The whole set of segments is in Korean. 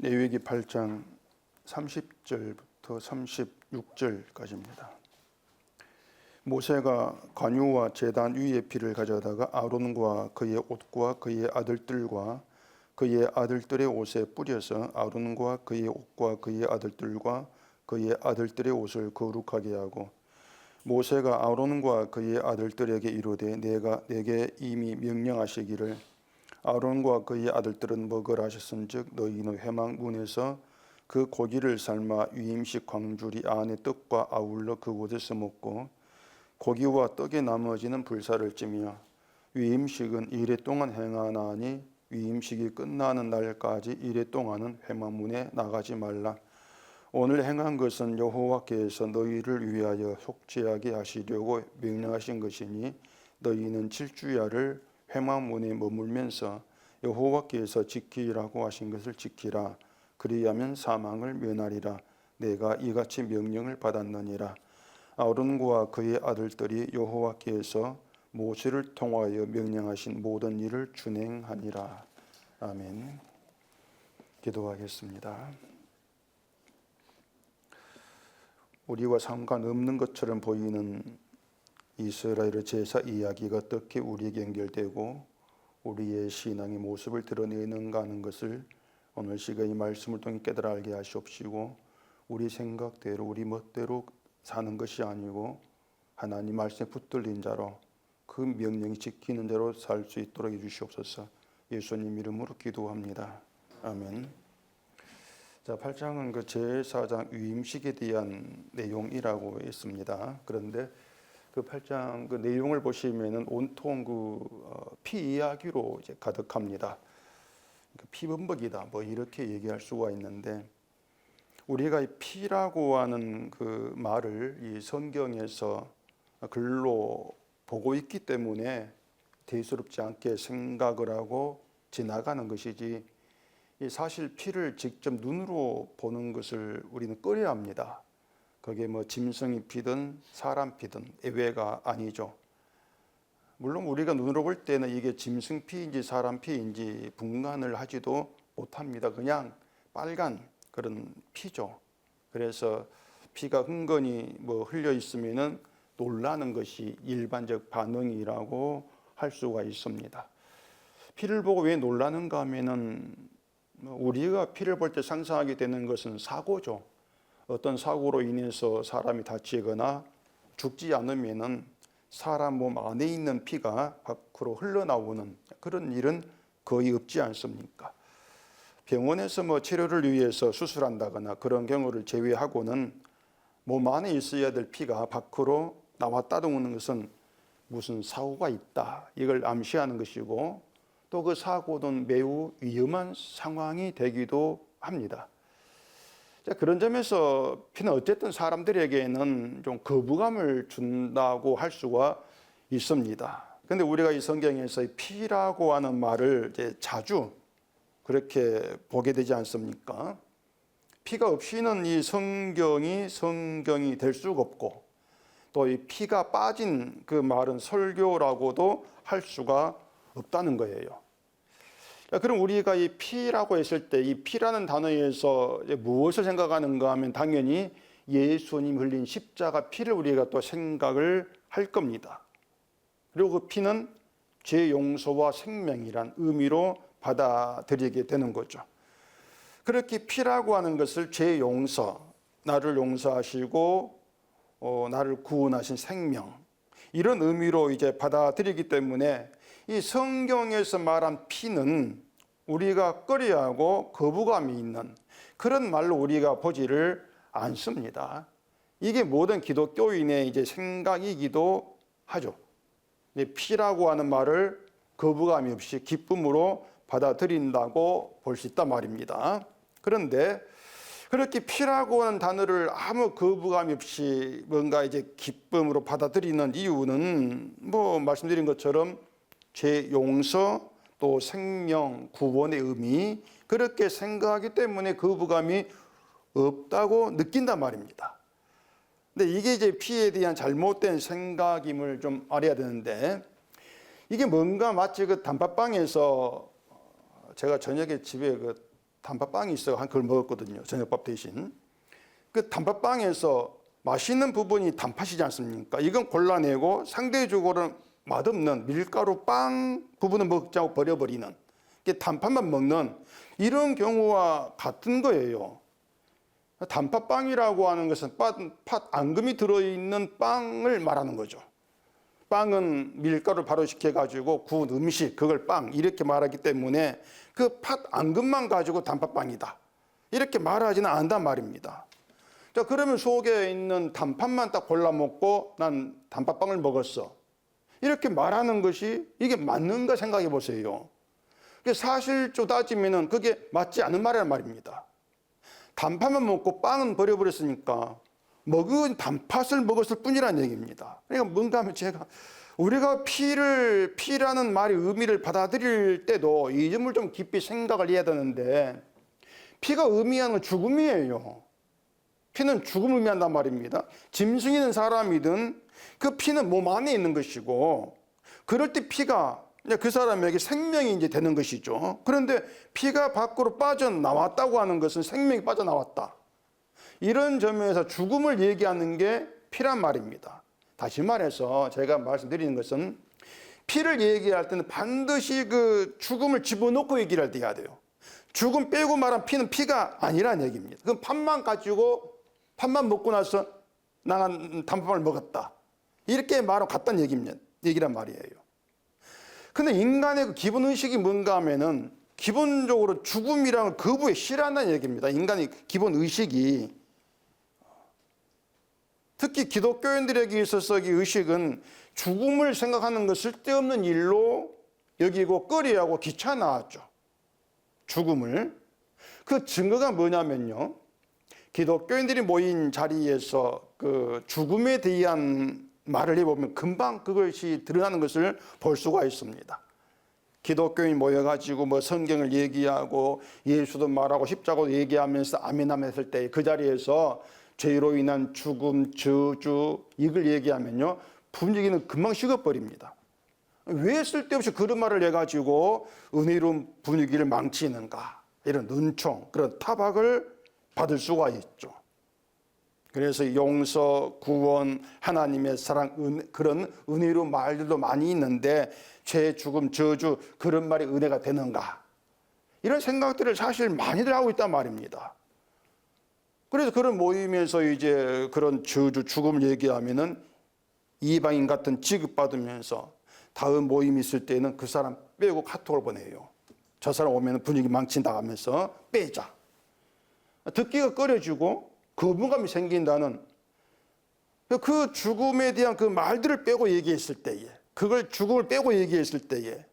레위기 8장 30절부터 36절까지입니다. 모세가 관유와 제단 위의 피를 가져다가 아론과 그의 옷과 그의 아들들과 그의 아들들의 옷에 뿌려서 아론과 그의 옷과 그의 아들들과 그의 아들들의 옷을 거룩하게 하고, 모세가 아론과 그의 아들들에게 이르되 내가 내게 이미 명령하시기를 아론과 그의 아들들은 먹으라 하셨은즉 너희는 회막문에서 그 고기를 삶아 위임식 광주리 안에 떡과 아울러 그곳에서 먹고 고기와 떡의 나머지는 불사를 찌며 위임식은 이레 동안 행하나니 위임식이 끝나는 날까지 이레 동안은 회막문에 나가지 말라. 오늘 행한 것은 여호와께서 너희를 위하여 속죄하게 하시려고 명령하신 것이니 너희는 7주야를 회막문에 머물면서 여호와께서 지키라고 하신 것을 지키라. 그리하면 사망을 면하리라. 내가 이같이 명령을 받았느니라. 아론과 그의 아들들이 여호와께서 모세를 통하여 명령하신 모든 일을 준행하니라. 아멘. 기도하겠습니다. 우리와 상관없는 것처럼 보이는 이스라엘의 제사 이야기가 어떻게 우리에게 연결되고 우리의 신앙의 모습을 드러내는가 하는 것을 오늘 시간 이 말씀을 통해 깨달아 알게 하시옵시고, 우리 생각대로 우리 멋대로 사는 것이 아니고 하나님 말씀에 붙들린 자로 그 명령이 지키는 대로 살 수 있도록 해주시옵소서. 예수님 이름으로 기도합니다. 아멘. 자, 8장은 그 제4장 위임식에 대한 내용이라고 있습니다. 그런데 그 8장 그 내용을 보시면은 온통 피 이야기로 이제 가득합니다. 피범벅이다 뭐 이렇게 얘기할 수가 있는데, 우리가 이 피라고 하는 그 말을 이 성경에서 글로 보고 있기 때문에 대수롭지 않게 생각을 하고 지나가는 것이지, 사실 피를 직접 눈으로 보는 것을 우리는 꺼려야 합니다. 그게 뭐 짐승이 피든 사람 피든 예외가 아니죠. 물론 우리가 눈으로 볼 때는 이게 짐승 피인지 사람 피인지 분간을 하지도 못합니다. 그냥 빨간 그런 피죠. 그래서 피가 흥건히 뭐 흘려 있으면은 놀라는 것이 일반적 반응이라고 할 수가 있습니다. 피를 보고 왜 놀라는가 하면은 우리가 피를 볼 때 상상하게 되는 것은 사고죠. 어떤 사고로 인해서 사람이 다치거나 죽지 않으면은 사람 몸 안에 있는 피가 밖으로 흘러나오는 그런 일은 거의 없지 않습니까? 병원에서 뭐 치료를 위해서 수술한다거나 그런 경우를 제외하고는 몸 안에 있어야 될 피가 밖으로 나왔다는 것은 무슨 사고가 있다, 이걸 암시하는 것이고, 또 그 사고는 매우 위험한 상황이 되기도 합니다. 자, 그런 점에서 피는 어쨌든 사람들에게는 좀 거부감을 준다고 할 수가 있습니다. 그런데 우리가 이 성경에서 피라고 하는 말을 이제 자주 그렇게 보게 되지 않습니까? 피가 없이는 이 성경이 될 수가 없고, 또 이 피가 빠진 그 말은 설교라고도 할 수가 없다는 거예요. 그럼 우리가 이 피라고 했을 때 이 피라는 단어에서 무엇을 생각하는가 하면 당연히 예수님 흘린 십자가 피를 우리가 또 생각을 할 겁니다. 그리고 그 피는 죄 용서와 생명이란 의미로 받아들이게 되는 거죠. 그렇게 피라고 하는 것을 죄 용서, 나를 용서하시고 나를 구원하신 생명, 이런 의미로 이제 받아들이기 때문에 이 성경에서 말한 피는 우리가 꺼려하고 거부감이 있는 그런 말로 우리가 보지를 않습니다. 이게 모든 기독교인의 이제 생각이기도 하죠. 피라고 하는 말을 거부감이 없이 기쁨으로 받아들인다고 볼 수 있단 말입니다. 그런데 그렇게 피라고 하는 단어를 아무 거부감이 없이 뭔가 이제 기쁨으로 받아들이는 이유는 뭐 말씀드린 것처럼 죄 용서 또 생명 구원의 의미, 그렇게 생각하기 때문에 거부감이 없다고 느낀단 말입니다. 근데 이게 이제 피에 대한 잘못된 생각임을 좀 알아야 되는데, 이게 뭔가 마치 그 단팥빵에서 제가 저녁에 집에 그 단팥빵이 있어 한 그걸 먹었거든요. 저녁밥 대신. 그 단팥빵에서 맛있는 부분이 단팥이지 않습니까? 이건 골라내고 상대적으로는 맛없는 밀가루 빵 부분은 먹지 않고 버려버리는, 단팥만 먹는 이런 경우와 같은 거예요. 단팥빵이라고 하는 것은 팥 앙금이 들어있는 빵을 말하는 거죠. 빵은 밀가루를 발효시켜가지고 구운 음식, 그걸 빵 이렇게 말하기 때문에 그 팥 앙금만 가지고 단팥빵이다 이렇게 말하지는 않는단 말입니다. 자, 그러면 속에 있는 단팥만 딱 골라 먹고 난 단팥빵을 먹었어, 이렇게 말하는 것이 이게 맞는가 생각해 보세요. 사실적으로 따지면은 그게 맞지 않은 말이란 말입니다. 단팥만 먹고 빵은 버려버렸으니까 먹은 단팥을 먹었을 뿐이라는 얘기입니다. 그러니까 뭔가 하면 우리가 피라는 말의 의미를 받아들일 때도 이 점을 좀 깊이 생각을 해야 되는데, 피가 의미하는 건 죽음이에요. 피는 죽음을 의미한단 말입니다. 짐승이든 사람이든 그 피는 몸 안에 있는 것이고, 그럴 때 피가 그 사람에게 생명이 이제 되는 것이죠. 그런데 피가 밖으로 빠져나왔다고 하는 것은 생명이 빠져나왔다, 이런 점에서 죽음을 얘기하는 게 피란 말입니다. 다시 말해서 제가 말씀드리는 것은, 피를 얘기할 때는 반드시 그 죽음을 집어넣고 얘기를 할 때 해야 돼요. 죽음 빼고 말한 피는 피가 아니라는 얘기입니다. 그럼 팥만 가지고 팥만 먹고 나서 나는 단팥을 먹었다, 이렇게 말하고 같다는 얘기란 말이에요. 근데 인간의 그 기본 의식이 뭔가 하면은 기본적으로 죽음이랑을 거부에 싫어한다는 얘기입니다. 인간의 기본 의식이. 특히 기독교인들에게 있어서 이 의식은 죽음을 생각하는 것 쓸데없는 일로 여기고 꺼려하고 귀찮아하죠. 죽음을. 그 증거가 뭐냐면요, 기독교인들이 모인 자리에서 그 죽음에 대한 말을 해보면 금방 그것이 드러나는 것을 볼 수가 있습니다. 기독교인 모여가지고 뭐 성경을 얘기하고 예수도 말하고 십자가도 얘기하면서 아멘하면서 했을 때 그 자리에서 죄로 인한 죽음, 저주 이걸 얘기하면요, 분위기는 금방 식어버립니다. 왜 쓸데없이 그런 말을 해가지고 은혜로운 분위기를 망치는가, 이런 눈총, 그런 타박을 받을 수가 있죠. 그래서 용서, 구원, 하나님의 사랑, 그런 은혜로운 말들도 많이 있는데 죄, 죽음, 저주 그런 말이 은혜가 되는가, 이런 생각들을 사실 많이들 하고 있단 말입니다. 그래서 그런 모임에서 이제 그런 저주, 죽음을 얘기하면은 이방인 같은 취급받으면서 다음 모임 있을 때는 그 사람 빼고 카톡을 보내요. 저 사람 오면 분위기 망친다 하면서 빼자. 듣기가 꺼려지고 거부감이 생긴다는, 그 죽음에 대한 그 말들을 빼고 얘기했을 때에, 그걸 죽음을 빼고 얘기했을 때에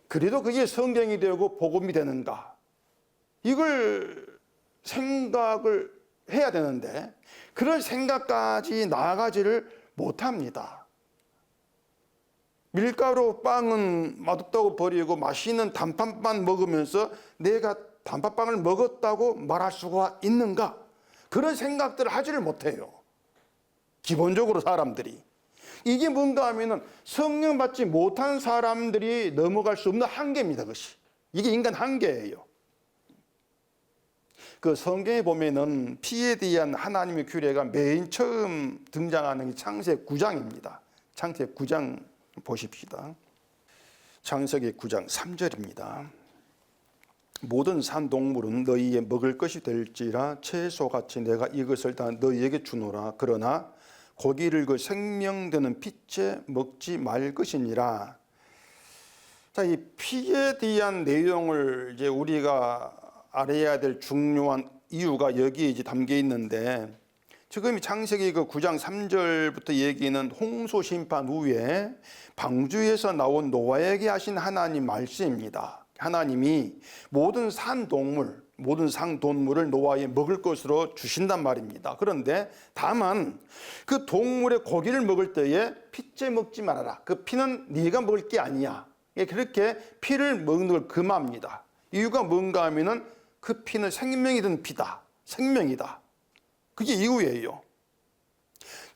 그래도 그게 성경이 되고 복음이 되는가, 이걸 생각을 해야 되는데 그런 생각까지 나아가지를 못합니다. 밀가루 빵은 맛없다고 버리고 맛있는 단팥빵 먹으면서 내가 단팥빵을 먹었다고 말할 수가 있는가, 그런 생각들을 하지를 못해요. 기본적으로 사람들이. 이게 뭔가 하면은 성령 받지 못한 사람들이 넘어갈 수 없는 한계입니다. 그것이. 이게 인간 한계예요. 그 성경에 보면은 피에 대한 하나님의 규례가 맨 처음 등장하는 게 창세기 9장입니다. 창세기 9장 보십시다. 창세기 9장 3절입니다. 모든 산 동물은 너희의 먹을 것이 될지라 채소같이 내가 이것을 다 너희에게 주노라. 그러나 고기를 그 생명되는 피째 먹지 말 것이니라. 자, 이 피에 대한 내용을 이제 우리가 알아야 될 중요한 이유가 여기에 이제 담겨 있는데, 지금 창세기 그 9장 3절부터 얘기는 홍수 심판 후에 방주에서 나온 노아에게 하신 하나님 말씀입니다. 하나님이 모든 산 동물, 모든 상동물을 노아에 먹을 것으로 주신단 말입니다. 그런데 다만 그 동물의 고기를 먹을 때에 피째 먹지 말아라. 그 피는 네가 먹을 게 아니야. 그렇게 피를 먹는 걸 금합니다. 이유가 뭔가 하면은 그 피는 생명이 든 피다. 생명이다. 그게 이유예요.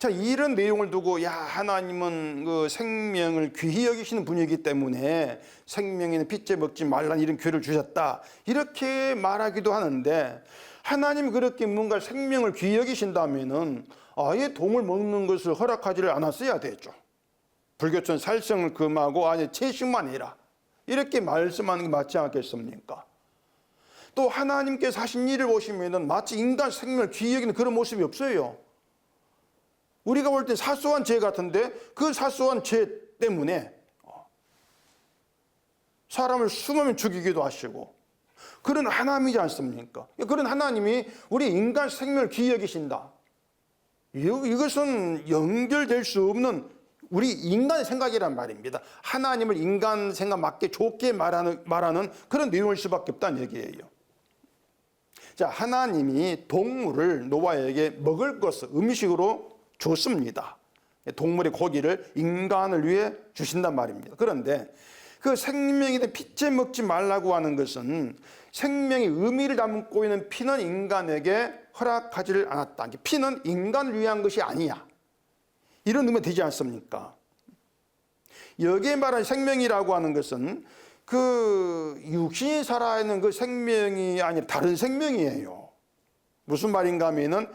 자, 이런 내용을 두고 야, 하나님은 그 생명을 귀히 여기시는 분이기 때문에 생명에는 핏째 먹지 말라는 이런 규를 주셨다, 이렇게 말하기도 하는데, 하나님이 그렇게 뭔가 생명을 귀히 여기신다면은 아예 동물 먹는 것을 허락하지를 않았어야 되죠. 불교처럼 살생을 금하고 아예 채식만 해라, 이렇게 말씀하는 게 맞지 않겠습니까? 또 하나님께서 하신 일을 보시면은 마치 인간 생명을 귀히 여기는 그런 모습이 없어요. 우리가 볼 때 사소한 죄 같은데 그 사소한 죄 때문에 사람을 수많이 죽이기도 하시고, 그런 하나님이지 않습니까? 그런 하나님이 우리 인간 생명을 귀히 여기신다, 이것은 연결될 수 없는 우리 인간의 생각이란 말입니다. 하나님을 인간 생각 맞게 좋게 말하는 그런 내용일 수밖에 없다는 얘기예요. 자, 하나님이 동물을 노아에게 먹을 것을 음식으로 줬습니다. 동물의 고기를 인간을 위해 주신단 말입니다. 그런데 그 생명이 된 핏째 먹지 말라고 하는 것은 생명의 의미를 담고 있는 피는 인간에게 허락하지를 않았다. 피는 인간을 위한 것이 아니야, 이런 의미가 되지 않습니까? 여기에 말하는 생명이라고 하는 것은 그 육신이 살아있는 그 생명이 아니라 다른 생명이에요. 무슨 말인가 하면은,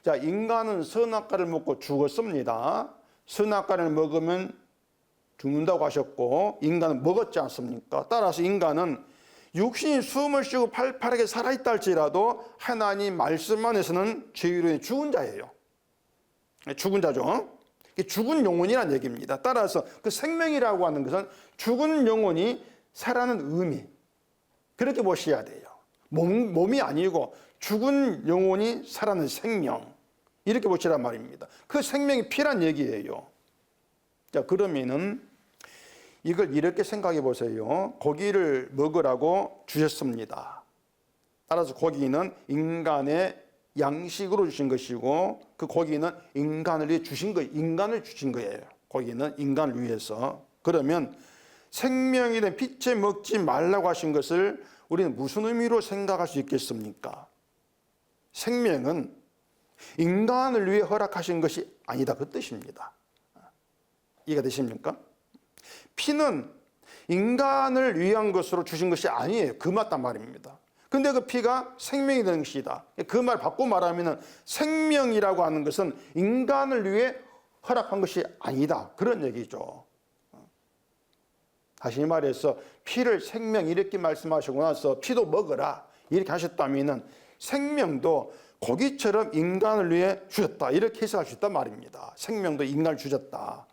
자, 인간은 선악과를 먹고 죽었습니다. 선악과를 먹으면 죽는다고 하셨고, 인간은 먹었지 않습니까? 따라서 인간은 육신이 숨을 쉬고 팔팔하게 살아있다 할지라도 하나님 말씀 안에서는 죄로 인해 죽은 자예요. 죽은 자죠. 죽은 영혼이라는 얘기입니다. 따라서 그 생명이라고 하는 것은 죽은 영혼이 살아는 의미, 그렇게 보셔야 돼요. 몸이 아니고 죽은 영혼이 살아는 생명, 이렇게 보시란 말입니다. 그 생명이 피란 얘기예요. 자, 그러면은 이걸 이렇게 생각해 보세요. 고기를 먹으라고 주셨습니다. 따라서 고기는 인간의 양식으로 주신 것이고, 그 고기는 인간을 위해 주신 거예요. 인간을 주신 거예요. 고기는 인간을 위해서. 그러면 생명이 된 핏째 먹지 말라고 하신 것을 우리는 무슨 의미로 생각할 수 있겠습니까? 생명은 인간을 위해 허락하신 것이 아니다, 그 뜻입니다. 이해가 되십니까? 피는 인간을 위한 것으로 주신 것이 아니에요. 그 맞단 말입니다. 근데 그 피가 생명이 되는 것이다. 그 말 바꿔 말하면 생명이라고 하는 것은 인간을 위해 허락한 것이 아니다, 그런 얘기죠. 다시 말해서 피를 생명 이렇게 말씀하시고 나서 피도 먹어라 이렇게 하셨다면 생명도 고기처럼 인간을 위해 주셨다, 이렇게 해석할 수 있단 말입니다. 생명도 인간을 주셨다.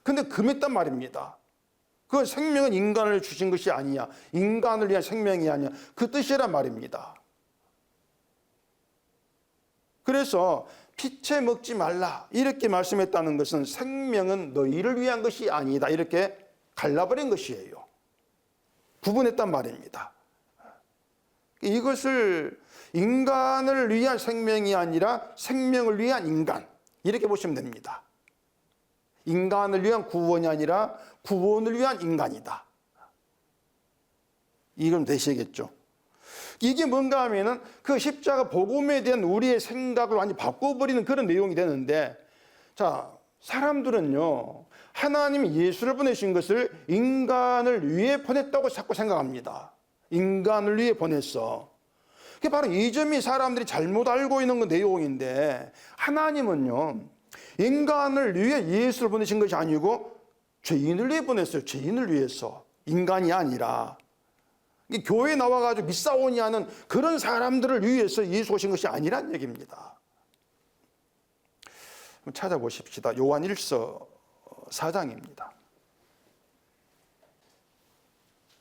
근데 금했단 말입니다. 그 생명은 인간을 주신 것이 아니야, 인간을 위한 생명이 아니야, 그 뜻이란 말입니다. 그래서 핏째 먹지 말라 이렇게 말씀했다는 것은 생명은 너희를 위한 것이 아니다, 이렇게 갈라버린 것이에요. 구분했단 말입니다. 이것을 인간을 위한 생명이 아니라 생명을 위한 인간, 이렇게 보시면 됩니다. 인간을 위한 구원이 아니라 구원을 위한 인간이다. 이건 되시겠죠. 이게 뭔가 하면은 그 십자가 복음에 대한 우리의 생각을 완전히 바꿔버리는 그런 내용이 되는데, 자, 사람들은요, 하나님이 예수를 보내신 것을 인간을 위해 보냈다고 자꾸 생각합니다. 인간을 위해 보냈어. 그게 바로 이 점이 사람들이 잘못 알고 있는 그 내용인데, 하나님은요, 인간을 위해 예수를 보내신 것이 아니고 죄인을 위해 보냈어요. 죄인을 위해서. 인간이 아니라. 교회에 나와가지고 믿사오니 하는 그런 사람들을 위해서 예수 오신 것이 아니란 얘기입니다. 한번 찾아보십시다. 요한 1서 4장입니다.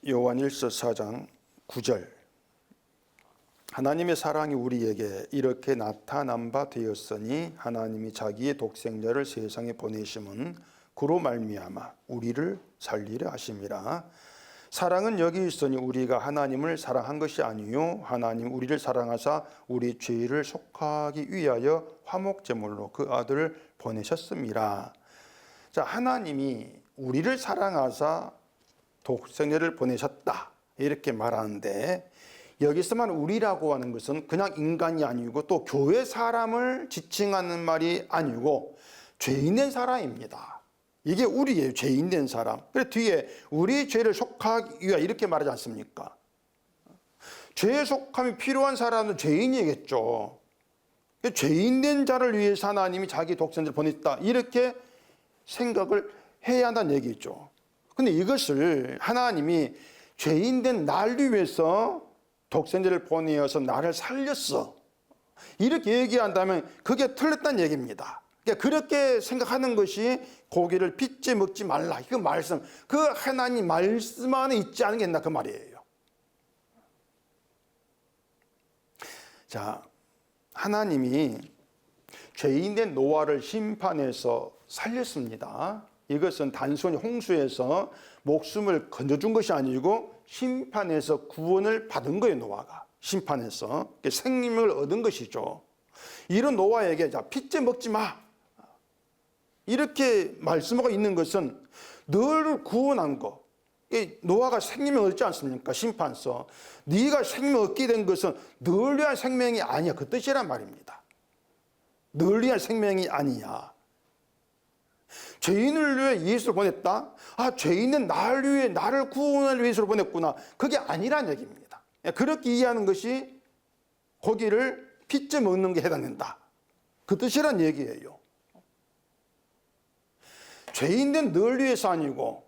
요한 1서 4장 9절. 하나님의 사랑이 우리에게 이렇게 나타난 바 되었으니 하나님이 자기의 독생자를 세상에 보내심은 그로 말미암아 우리를 살리려 하심이라. 사랑은 여기 있으니 우리가 하나님을 사랑한 것이 아니요 하나님 우리를 사랑하사 우리 죄를 속하기 위하여 화목제물로 그 아들을 보내셨습니다. 자, 하나님이 우리를 사랑하사 독생자를 보내셨다 이렇게 말하는데, 여기서만 우리라고 하는 것은 그냥 인간이 아니고 또 교회 사람을 지칭하는 말이 아니고 죄인된 사람입니다. 이게 우리예요. 죄인된 사람. 그래 뒤에 우리 죄를 속하기 위하여 이렇게 말하지 않습니까? 죄에 속함이 필요한 사람은 죄인이겠죠. 죄인된 자를 위해서 하나님이 자기 독생자를 보냈다, 이렇게 생각을 해야 한다는 얘기죠. 근데 이것을 하나님이 죄인된 나를 위해서 독생자를 보내어서 나를 살렸어, 이렇게 얘기한다면 그게 틀렸다는 얘기입니다. 그러니까 그렇게 생각하는 것이 고기를 빚지 먹지 말라, 그 말씀, 그 하나님 말씀 안에 있지 않은 게 있나, 그 말이에요. 자, 하나님이 죄인된 노아를 심판해서 살렸습니다. 이것은 단순히 홍수에서 목숨을 건져준 것이 아니고 심판해서 구원을 받은 거예요. 노아가 심판해서 생명을 얻은 것이죠. 이런 노아에게 자, 빚지 먹지 마, 이렇게 말씀하고 있는 것은 너를 구원한 거, 노아가 생명을 얻지 않습니까? 심판서 네가 생명 얻게 된 것은 널 위한 생명이 아니야, 그 뜻이란 말입니다. 널 위한 생명이 아니야. 죄인을 위해 예수를 보냈다? 아, 죄인은 나를 위해, 나를 구원할 위해 예수를 보냈구나, 그게 아니란 얘기입니다. 그렇게 이해하는 것이 고기를 빚지 먹는 게 해당된다, 그 뜻이란 얘기예요. 죄인된 널 위해서 아니고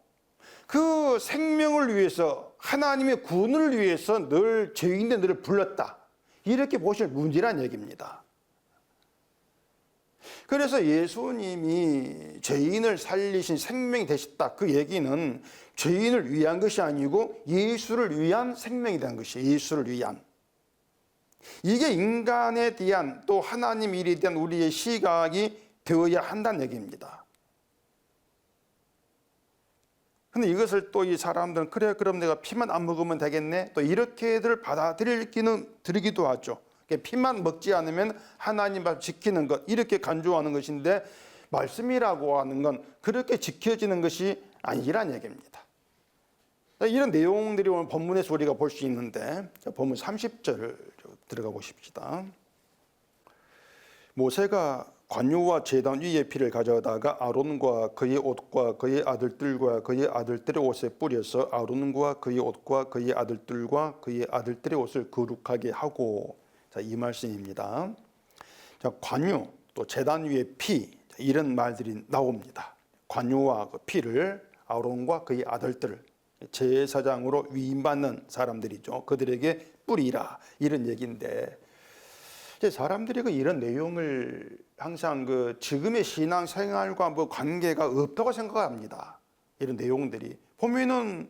그 생명을 위해서, 하나님의 구원을 위해서 늘 죄인된 너를 불렀다, 이렇게 보실 문제란 얘기입니다. 그래서 예수님이 죄인을 살리신 생명이 되셨다, 그 얘기는 죄인을 위한 것이 아니고 예수를 위한 생명이 된 것이에요. 예수를 위한. 이게 인간에 대한, 또 하나님 일에 대한 우리의 시각이 되어야 한다는 얘기입니다. 근데 이것을 또 이 사람들은 그래, 그럼 내가 피만 안 먹으면 되겠네, 또 이렇게들 받아들이기도 하죠. 피만 먹지 않으면 하나님 말 지키는 것, 이렇게 간주하는 것인데, 말씀이라고 하는 건 그렇게 지켜지는 것이 아니란 얘기입니다. 이런 내용들이 오늘 본문에서 우리가 볼 수 있는데, 본문 30절을 들어가 보십시다. 모세가 관유와 제단 위에 피를 가져다가 아론과 그의 옷과 그의 아들들과 그의 아들들의 옷에 뿌려서 아론과 그의 옷과 그의 아들들과 그의 아들들의 옷을 거룩하게 하고, 자, 이 말씀입니다. 자, 관유, 또 제단 위에 피, 이런 말들이 나옵니다. 관유와 그 피를 아론과 그의 아들들, 제사장으로 위임받는 사람들이죠, 그들에게 뿌리라, 이런 얘기인데, 사람들이 이런 내용을 항상 지금의 신앙생활과 뭐 관계가 없다고 생각합니다. 이런 내용들이 보면은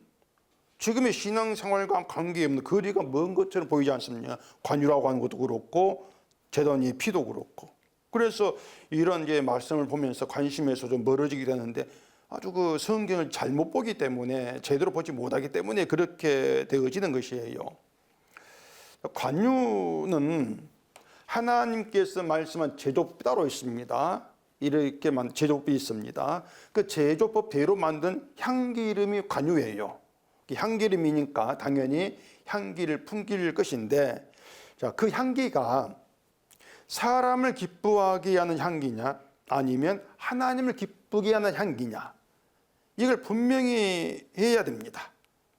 지금의 신앙생활과 관계없는 거리가 먼 것처럼 보이지 않습니까? 관유라고 하는 것도 그렇고 제단의 피도 그렇고. 그래서 이런 말씀을 보면서 관심에서 좀 멀어지게 되는데, 아주 성경을 잘못 보기 때문에, 제대로 보지 못하기 때문에 그렇게 되어지는 것이에요. 관유는 하나님께서 말씀한 제조법이 따로 있습니다. 이렇게만 제조법이 있습니다. 그 제조법대로 만든 향기름이 관유예요. 향기름이니까 당연히 향기를 풍길 것인데, 자, 그 향기가 사람을 기쁘하게 하는 향기냐, 아니면 하나님을 기쁘게 하는 향기냐, 이걸 분명히 해야 됩니다.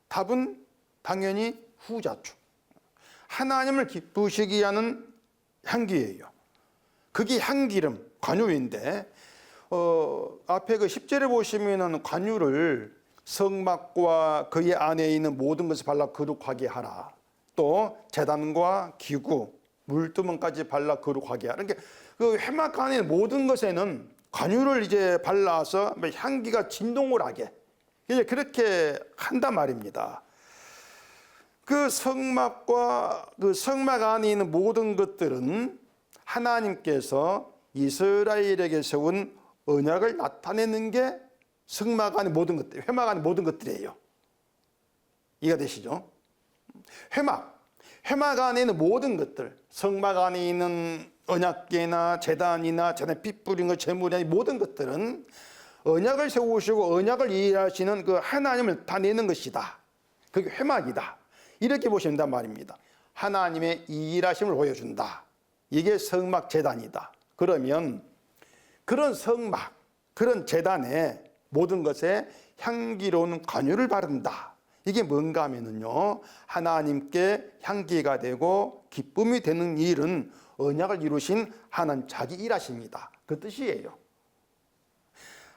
답은 당연히 후자죠. 하나님을 기쁘시게 하는 향기예요. 그게 향기름, 관유인데, 앞에 10절에 보시면은 관유를 성막과 그의 안에 있는 모든 것을 발라 거룩하게 하라, 또 제단과 기구, 물두멍까지 발라 거룩하게 하라. 그러니까 그 회막 안에 있는 모든 것에는 관유를 발라서 향기가 진동을 하게, 이제 그렇게 한단 말입니다. 그 성막과 그 성막 안에 있는 모든 것들은 하나님께서 이스라엘에게 세운 언약을 나타내는 게 성막 안의 모든 것들, 회막 안의 모든 것들이에요. 이해가 되시죠? 회막 안에 있는 모든 것들, 성막 안에 있는 언약궤나 제단이나 제단에 피 뿌린 것, 제물이 모든 것들은 언약을 세우시고 언약을 이해하시는 그 하나님을 다 내는 것이다. 그게 회막이다. 이렇게 보시면 된단 말입니다. 하나님의 일하심을 보여준다. 이게 성막 제단이다. 그러면 그런 성막, 그런 제단에 모든 것에 향기로운 관유를 바른다. 이게 뭔가 하면은요, 하나님께 향기가 되고 기쁨이 되는 일은 언약을 이루신 하나님 자기 일하십니다. 그 뜻이에요.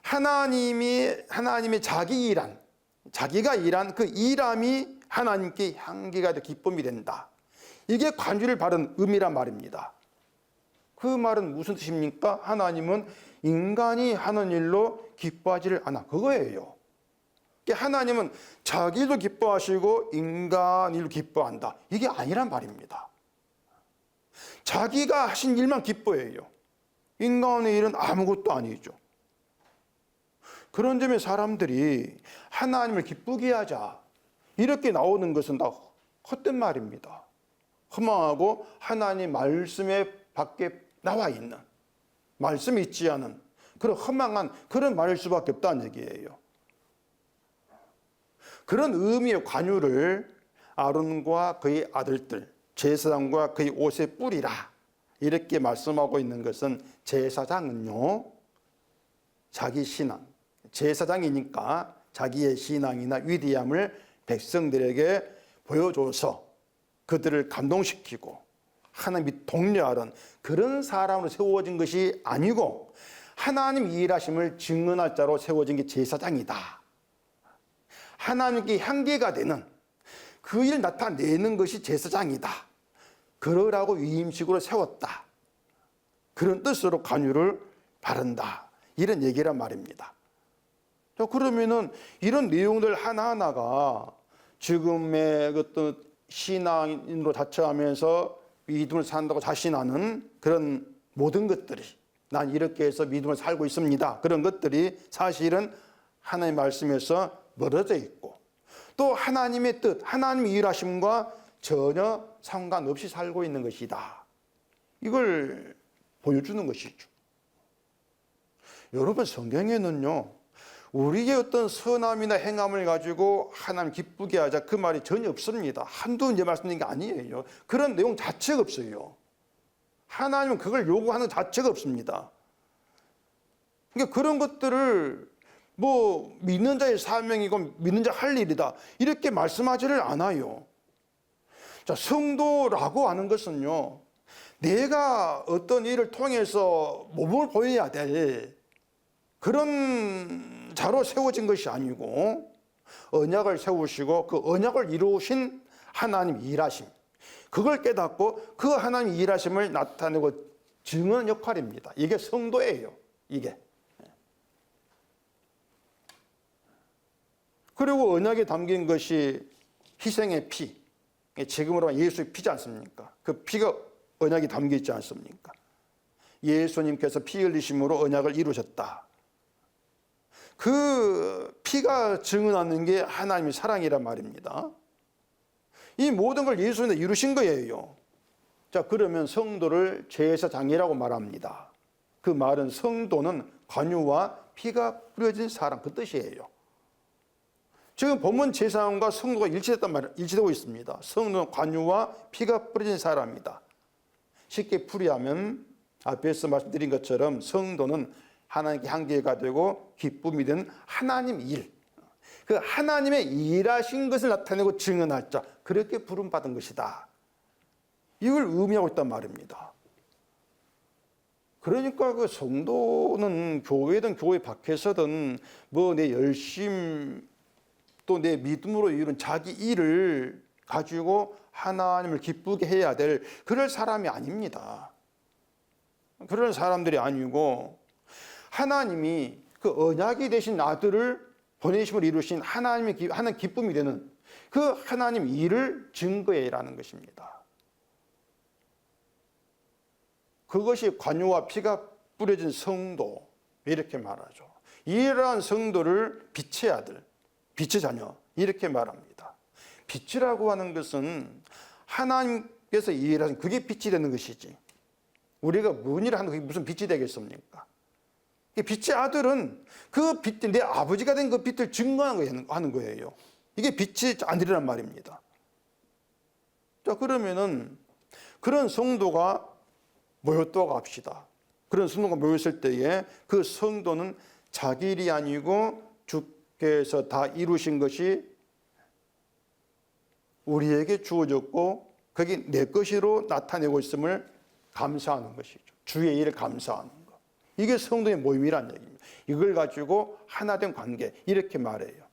하나님의 자기 일한, 자기가 일한 그 일함이 하나님께 향기가 되고 기쁨이 된다. 이게 관유를 바른 의미란 말입니다. 그 말은 무슨 뜻입니까? 하나님은 인간이 하는 일로 기뻐하지를 않아. 그거예요. 하나님은 자기 일도 기뻐하시고 인간 일도 기뻐한다. 이게 아니란 말입니다. 자기가 하신 일만 기뻐해요. 인간의 일은 아무것도 아니죠. 그런 점에 사람들이 하나님을 기쁘게 하자 이렇게 나오는 것은 다 헛된 말입니다. 허망하고 하나님 말씀에 밖에 나와 있는, 말씀이 있지 않은 그런 허망한 그런 말일 수밖에 없다는 얘기예요. 그런 의미의 관유를 아론과 그의 아들들, 제사장과 그의 옷에 뿌리라 이렇게 말씀하고 있는 것은, 제사장은요 자기 신앙, 제사장이니까 자기의 신앙이나 위대함을 백성들에게 보여줘서 그들을 감동시키고 하나님이 독려하는 그런 사람으로 세워진 것이 아니고, 하나님 일하심을 증언할 자로 세워진 게 제사장이다. 하나님께 향기가 되는 그 일을 나타내는 것이 제사장이다. 그러라고 위임식으로 세웠다. 그런 뜻으로 관유를 바른다. 이런 얘기란 말입니다. 자, 그러면은 이런 내용들 하나하나가 지금의 어떤 신앙인으로 자처하면서 믿음을 산다고 자신하는 그런 모든 것들이, 난 이렇게 해서 믿음을 살고 있습니다, 그런 것들이 사실은 하나님의 말씀에서 멀어져 있고, 또 하나님의 뜻, 하나님의 일하심과 전혀 상관없이 살고 있는 것이다. 이걸 보여주는 것이죠. 여러분, 성경에는요 우리의 어떤 선함이나 행함을 가지고 하나님 기쁘게 하자 그 말이 전혀 없습니다. 한두 번째 말씀드린 게 아니에요. 그런 내용 자체가 없어요. 하나님은 그걸 요구하는 자체가 없습니다. 그러니까 그런 것들을 뭐 믿는 자의 사명이고 믿는 자 할 일이다 이렇게 말씀하지를 않아요. 자, 성도라고 하는 것은요, 내가 어떤 일을 통해서 몸을 보여야 될 그런 자로 세워진 것이 아니고, 언약을 세우시고 그 언약을 이루신 하나님 일하심, 그걸 깨닫고 그 하나님 일하심을 나타내고 증언하는 역할입니다. 이게 성도예요. 이게. 그리고 언약에 담긴 것이 희생의 피, 지금으로 하면 예수의 피지 않습니까? 그 피가 언약이 담겨 있지 않습니까? 예수님께서 피 흘리심으로 언약을 이루셨다. 그 피가 증언하는 게 하나님의 사랑이란 말입니다. 이 모든 걸 예수님이 이루신 거예요. 자, 그러면 성도를 제사장이라고 말합니다. 그 말은 성도는 관유와 피가 뿌려진 사람, 그 뜻이에요. 지금 본문 제사장과 성도가 일치되고 있습니다. 성도는 관유와 피가 뿌려진 사람이다. 쉽게 풀이하면 앞에서 말씀드린 것처럼 성도는 하나님께 향기가 되고 기쁨이 되는 하나님 일, 그 하나님의 일하신 것을 나타내고 증언할 자, 그렇게 부름받은 것이다. 이걸 의미하고 있단 말입니다. 그러니까 그 성도는 교회든 교회 밖에서든 뭐 내 열심 또 내 믿음으로 이룬 자기 일을 가지고 하나님을 기쁘게 해야 될 그럴 사람이 아닙니다. 그런 사람들이 아니고, 하나님이 그 언약이 되신 아들을 보내심을 이루신 하나님의 하나님 기쁨이 되는 그 하나님 일을 증거해라는 것입니다. 그것이 관유와 피가 뿌려진 성도, 이렇게 말하죠. 이러한 성도를 빛의 아들, 빛의 자녀, 이렇게 말합니다. 빛이라고 하는 것은 하나님께서 일하신 그게 빛이 되는 것이지, 우리가 뭔 일을 하는 그게 무슨 빛이 되겠습니까? 빛의 아들은 그 빛, 내 아버지가 된 그 빛을 증거하는 거예요. 이게 빛의 아들이란 말입니다. 자, 그러면은 그런 성도가 모였다고 합시다. 그런 성도가 모였을 때에 그 성도는 자기 일이 아니고 주께서 다 이루신 것이 우리에게 주어졌고 그게 내 것으로 나타내고 있음을 감사하는 것이죠. 주의 일을 감사하는 것. 이게 성도의 모임이란 얘기입니다. 이걸 가지고 하나된 관계 이렇게 말해요.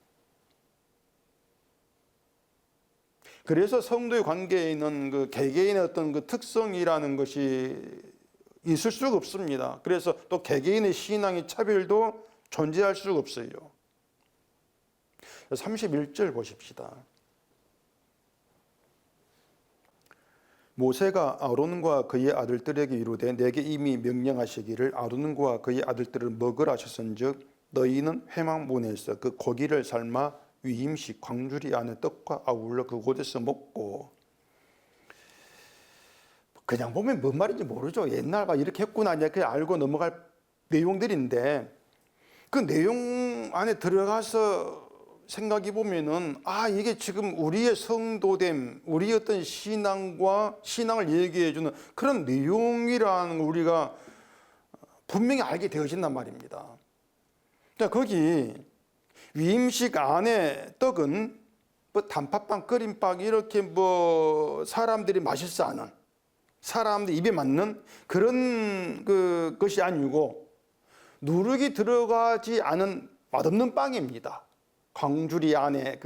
그래서 성도의 관계에 있는 그 개개인의 어떤 그 특성이라는 것이 있을 수가 없습니다. 그래서 또 개개인의 신앙의 차별도 존재할 수가 없어요. 31절 보십시다. 모세가 아론과 그의 아들들에게 이르되 내게 이미 명령하시기를 아론과 그의 아들들을 먹으라 하셨은즉 너희는 회막문에서 그 고기를 삶아 위임식 광주리 안에 떡과 아울러 그곳에서 먹고. 그냥 보면 뭔 말인지 모르죠. 옛날 이렇게 했구나 이렇게 알고 넘어갈 내용들인데 그 내용 안에 들어가서 생각해 보면은 이게 지금 우리의 성도됨, 우리의 어떤 신앙을 얘기해 주는 그런 내용이라는 걸 우리가 분명히 알게 되어진단 말입니다. 자, 거기 위임식 안에 떡은 뭐 단팥빵, 끓임빵 이렇게 뭐 사람들이 맛있어 하는, 사람들 입에 맞는 그런 것이 아니고 누룩이 들어가지 않은 맛없는 빵입니다. 광주리 안에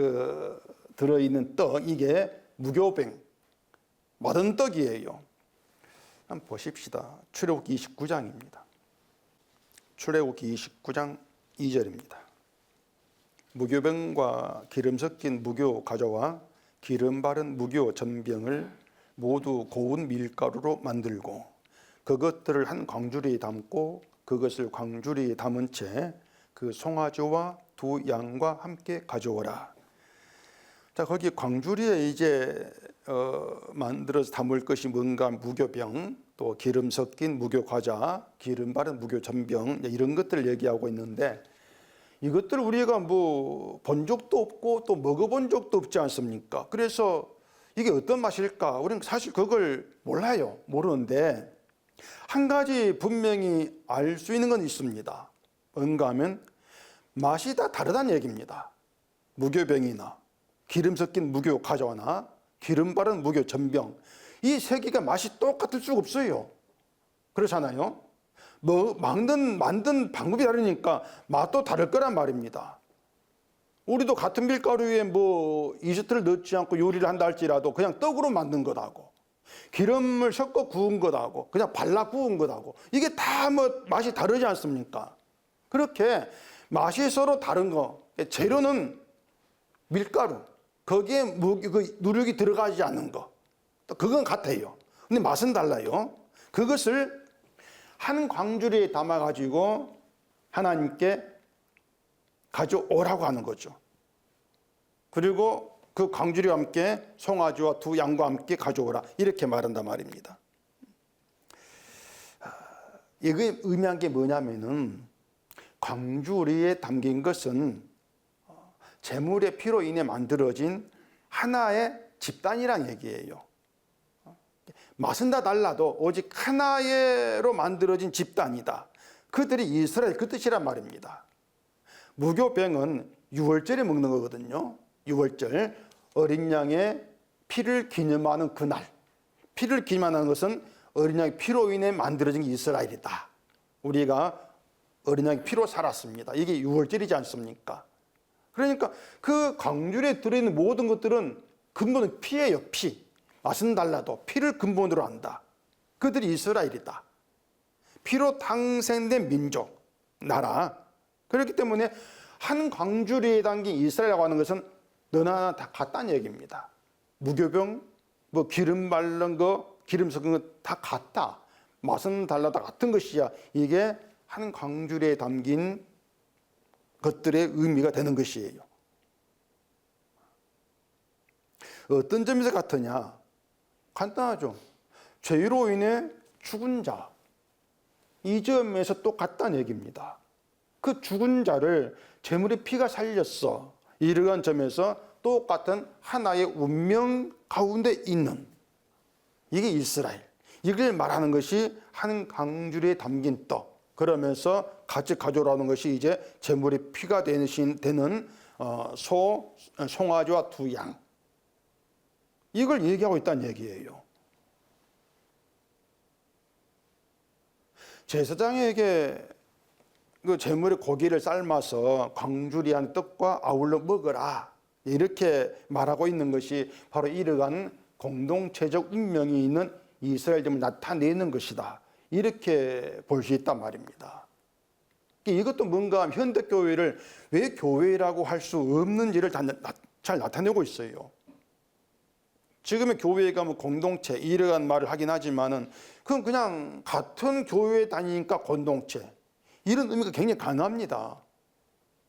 들어있는 떡, 이게 무교뱅, 맛없는 떡이에요. 한번 보십시다. 출애굽기 29장입니다. 출애굽기 29장 2절입니다. 무교병과 기름 섞인 무교 가져와 기름 바른 무교 전병을 모두 고운 밀가루로 만들고 그것들을 한 광주리에 담고 그것을 광주리에 담은 채 그 송아지와 두 양과 함께 가져오라. 자, 거기 광주리에 이제 만들어서 담을 것이 뭔가 무교병, 또 기름 섞인 무교 과자, 기름 바른 무교 전병 이런 것들을 얘기하고 있는데 이것들 우리가 뭐 본 적도 없고 또 먹어본 적도 없지 않습니까? 그래서 이게 어떤 맛일까? 우리는 사실 그걸 몰라요. 모르는데 한 가지 분명히 알 수 있는 건 있습니다. 뭔가 하면 맛이 다 다르다는 얘기입니다. 무교병이나 기름 섞인 무교 과자나 기름 바른 무교 전병, 이 세 개가 맛이 똑같을 수가 없어요. 그렇잖아요. 뭐 만든 방법이 다르니까 맛도 다를 거란 말입니다. 우리도 같은 밀가루에 뭐 이스트를 넣지 않고 요리를 한다 할지라도 그냥 떡으로 만든 것하고 기름을 섞어 구운 것하고 그냥 발라 구운 것하고 이게 다 뭐 맛이 다르지 않습니까? 그렇게 맛이 서로 다른 거, 재료는 밀가루, 거기에 누룩이 들어가지 않는 거, 그건 같아요. 근데 맛은 달라요. 그것을 한 광주리에 담아가지고 하나님께 가져오라고 하는 거죠. 그리고 그 광주리와 함께 송아지와 두 양과 함께 가져오라 이렇게 말한단 말입니다. 이게 의미한 게 뭐냐면은 광주리에 담긴 것은 제물의 피로 인해 만들어진 하나의 집단이란 얘기예요. 맛은 다 달라도 오직 하나로 만들어진 집단이다. 그들이 이스라엘 그 뜻이란 말입니다. 무교병은 유월절에 먹는 거거든요. 유월절, 어린 양의 피를 기념하는 그날. 피를 기념하는 것은 어린 양의 피로 인해 만들어진 이스라엘이다. 우리가 어린 양의 피로 살았습니다. 이게 유월절이지 않습니까? 그러니까 그 광주리에 들어있는 모든 것들은 근본은 피예요. 피. 맛은 달라도 피를 근본으로 한다. 그들이 이스라엘이다. 피로 탄생된 민족, 나라. 그렇기 때문에 한 광주리에 담긴 이스라엘이라고 하는 것은 너나 다 같다는 얘기입니다. 무교병, 뭐 기름 바른 거, 기름 섞은 거 다 같다. 맛은 달라도 같은 것이야. 이게 한 광주리에 담긴 것들의 의미가 되는 것이에요. 어떤 점에서 같으냐? 간단하죠. 죄로 인해 죽은 자. 이 점에서 똑같다는 얘기입니다. 그 죽은 자를 제물의 피가 살렸어. 이러한 점에서 똑같은 하나의 운명 가운데 있는 이게 이스라엘. 이걸 말하는 것이 한 강줄에 담긴 떡. 그러면서 같이 가져오라는 것이 이제 제물의 피가 되는 송아지와 두 양. 이걸 얘기하고 있다는 얘기예요. 제사장에게 그 제물의 고기를 삶아서 광주리한 떡과 아울러 먹어라. 이렇게 말하고 있는 것이 바로 이러한 공동체적 운명이 있는 이스라엘됨을 나타내는 것이다. 이렇게 볼 수 있단 말입니다. 이것도 뭔가 현대교회를 왜 교회라고 할 수 없는지를 잘 나타내고 있어요. 지금의 교회가 뭐 공동체 이러한 말을 하긴 하지만은 그건 그냥 같은 교회에 다니니까 공동체 이런 의미가 굉장히 강합니다.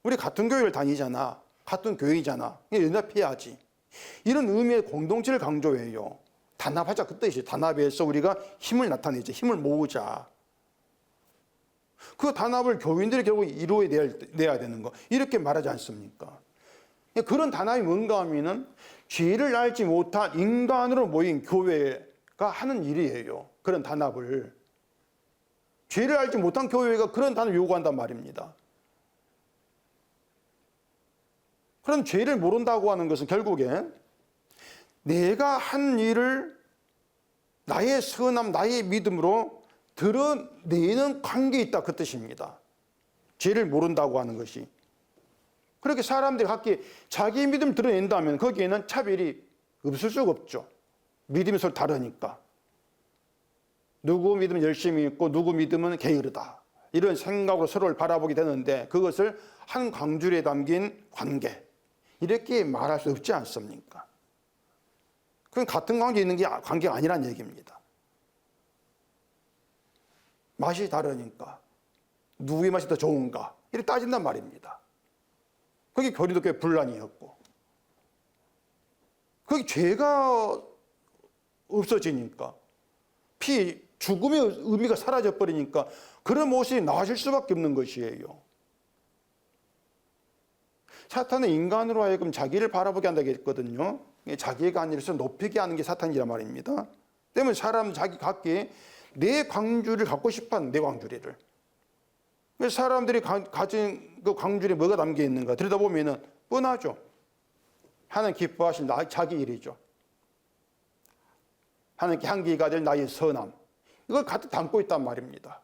우리 같은 교회를 다니잖아. 같은 교회이잖아. 연합해야지. 이런 의미의 공동체를 강조해요. 단합하자 그 뜻이에요. 단합해서 우리가 힘을 나타내자. 힘을 모으자. 그 단합을 교인들이 결국 이루어내야 되는 거. 이렇게 말하지 않습니까? 그런 단합이 뭔가 하면은 죄를 알지 못한 인간으로 모인 교회가 하는 일이에요. 그런 단합을. 죄를 알지 못한 교회가 그런 단합을 요구한단 말입니다. 그럼 죄를 모른다고 하는 것은 결국엔 내가 한 일을 나의 선함, 나의 믿음으로 드러내는 관계에 있다 그 뜻입니다. 죄를 모른다고 하는 것이. 그렇게 사람들이 각기 자기 믿음을 드러낸다면 거기에는 차별이 없을 수가 없죠. 믿음이 서로 다르니까. 누구 믿음은 열심히 있고 누구 믿음은 게으르다. 이런 생각으로 서로를 바라보게 되는데 그것을 한 광줄에 담긴 관계. 이렇게 말할 수 없지 않습니까? 그건 같은 관계에 있는 게 관계가 아니란 얘기입니다. 맛이 다르니까 누구의 맛이 더 좋은가 이렇게 따진단 말입니다. 그게 고린도교회 분란이었고 그게 죄가 없어지니까 죽음의 의미가 사라져버리니까 그런 모습이 나아질 수밖에 없는 것이에요. 사탄은 인간으로 하여금 자기를 바라보게 한다고 했거든요. 자기가 아니라서 높이게 하는 게 사탄이란 말입니다. 때문에 사람 자기 각기 내 광주를 갖고 싶어하는 내 광주리를. 사람들이 가진 그 광주리에 뭐가 담겨 있는가 들여다보면 뻔하죠. 하나님 기뻐하실 자기 일이죠. 하나님께 향기가 될 나의 선함. 이걸 가득 담고 있단 말입니다.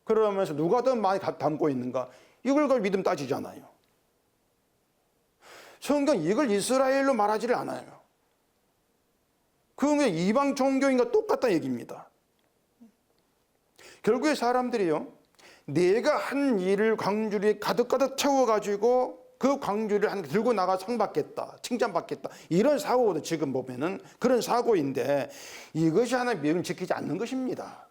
그러면서 누가 더 많이 담고 있는가? 이걸 믿음 따지잖아요. 성경 이걸 이스라엘로 말하지를 않아요. 그건 이방 종교인과 똑같다는 얘기입니다. 결국에 사람들이요, 내가 한 일을 광주리에 가득가득 채워가지고 그 광주리를 들고 나가 상 받겠다, 칭찬받겠다, 이런 사고거든. 지금 보면은 그런 사고인데 이것이 하나님의 명령을 지키지 않는 것입니다.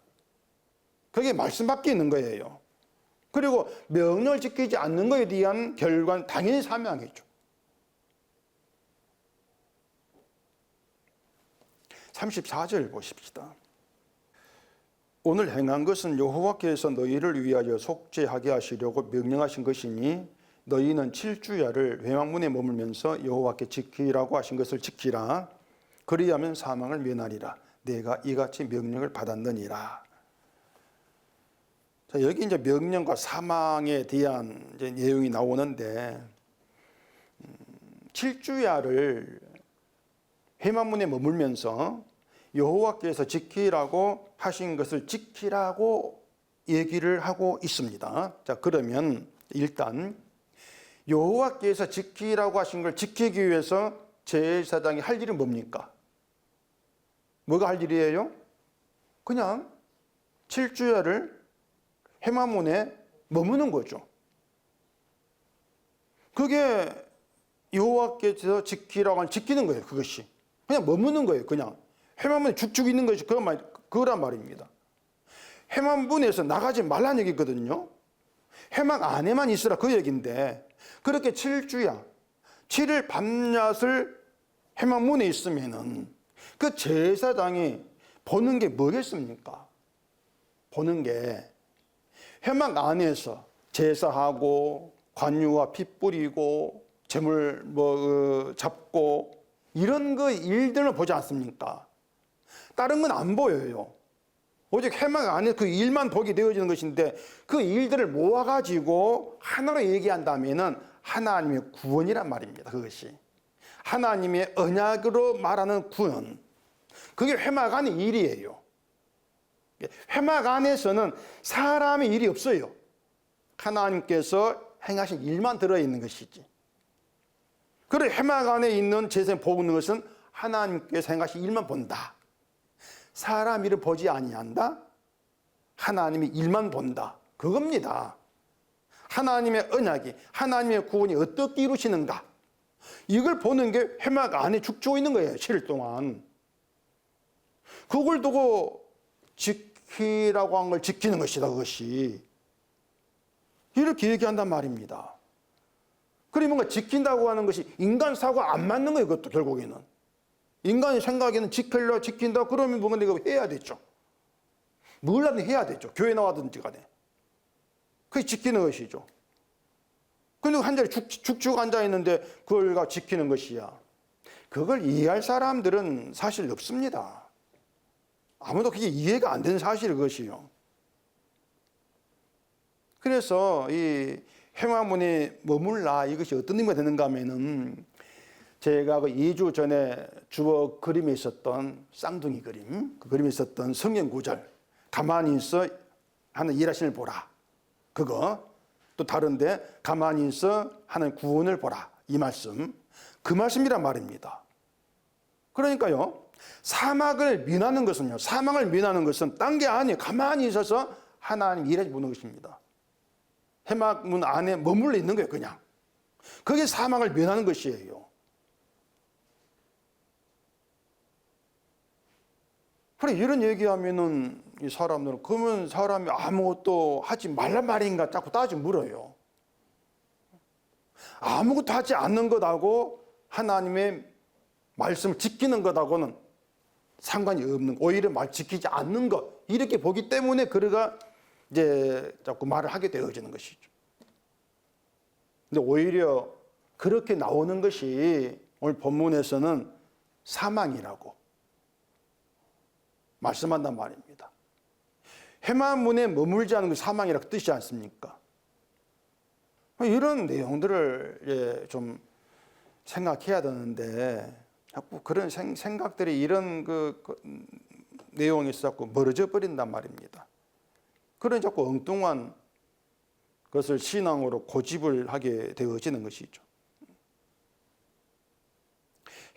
그게 말씀 밖에 있는 거예요. 그리고 명령을 지키지 않는 것에 대한 결과는 당연히 사명이죠. 34절 보십시다. 오늘 행한 것은 여호와께서 너희를 위하여 속죄하게 하시려고 명령하신 것이니 너희는 7주야를 회막문에 머물면서 여호와께 지키라고 하신 것을 지키라. 그리하면 사망을 면하리라. 내가 이같이 명령을 받았느니라. 자, 여기 이제 명령과 사망에 대한 이제 내용이 나오는데 7주야를 회막문에 머물면서 여호와께서 지키라고 하신 것을 지키라고 얘기를 하고 있습니다. 자, 그러면 일단 여호와께서 지키라고 하신 걸 지키기 위해서 제사장이 할 일은 뭡니까? 뭐가 할 일이에요? 그냥 7주야를 회막문에 머무는 거죠. 그게 여호와께서 지키라고 하는 지키는 거예요. 그것이 그냥 머무는 거예요. 그냥 회막문에 죽죽 있는 것이 그거란 말입니다. 회막문에서 나가지 말라는 얘기거든요. 회막 안에만 있으라 그 얘기인데 그렇게 7주야 7일 밤낮을 회막문에 있으면은 그 제사장이 보는 게 뭐겠습니까? 보는 게 회막 안에서 제사하고 관유와 피 뿌리고 재물 잡고 이런 거 일들을 보지 않습니까? 다른 건 안 보여요. 오직 회막 안에 그 일만 보게 되어지는 것인데 그 일들을 모아가지고 하나로 얘기한다면은 하나님의 구원이란 말입니다. 그것이 하나님의 언약으로 말하는 구원, 그게 회막 안의 일이에요. 회막 안에서는 사람의 일이 없어요. 하나님께서 행하신 일만 들어있는 것이지. 그래 회막 안에 있는 제사에 보는 것은 하나님께서 행하신 일만 본다. 사람 일을 보지 아니한다. 하나님의 일만 본다. 그겁니다. 하나님의 언약이, 하나님의 구원이 어떻게 이루시는가, 이걸 보는 게 회막 안에 죽고 있는 거예요. 7일 동안. 그걸 두고 지키라고 한 걸 지키는 것이다. 그것이 이렇게 얘기한단 말입니다. 그리고 뭔가 지킨다고 하는 것이 인간 사고가 안 맞는 거예요. 그것도 결국에는 인간의 생각에는 지킨다 그러면 뭔가 이거 해야 되죠. 뭘 하든 해야 되죠. 교회 나와든지 간에 그게 지키는 것이죠. 근데 한 자리에 죽죽 앉아 있는데 그걸 지키는 것이야. 그걸 이해할 사람들은 사실 없습니다. 아무도 그게 이해가 안 되는 사실이 그것이요. 그래서 이 회막문에 머물라, 이것이 어떤 의미가 되는가 하면은, 제가 그 2주 전에 주어 그림에 있었던 쌍둥이 그림, 그 그림에 있었던 성경 구절, 가만히 있어 하는 일하심을 보라, 그거, 또 다른데 가만히 있어 하는 구원을 보라, 이 말씀, 그 말씀이란 말입니다. 그러니까요, 사막을 면하는 것은요, 사망을 면하는 것은 딴 게 아니에요. 가만히 있어서 하나님 일해 보는 것입니다. 회막문 안에 머물러 있는 거예요. 그냥 그게 사망을 면하는 것이에요. 그래, 이런 얘기하면은 이 사람들은, 그러면 사람이 아무것도 하지 말란 말인가 자꾸 따지고 물어요. 아무것도 하지 않는 것하고 하나님의 말씀을 지키는 것하고는 상관이 없는, 오히려 말 지키지 않는 것, 이렇게 보기 때문에 그가 이제 자꾸 말을 하게 되어지는 것이죠. 근데 오히려 그렇게 나오는 것이 오늘 본문에서는 사망이라고 말씀한단 말입니다. 회막문에 머물지 않는 게 사망이라고 뜻이지 않습니까? 이런 내용들을 좀 생각해야 되는데 자꾸 그런 생각들이 이런 내용에서 자꾸 멀어져 버린단 말입니다. 그런 자꾸 엉뚱한 것을 신앙으로 고집을 하게 되어지는 것이죠.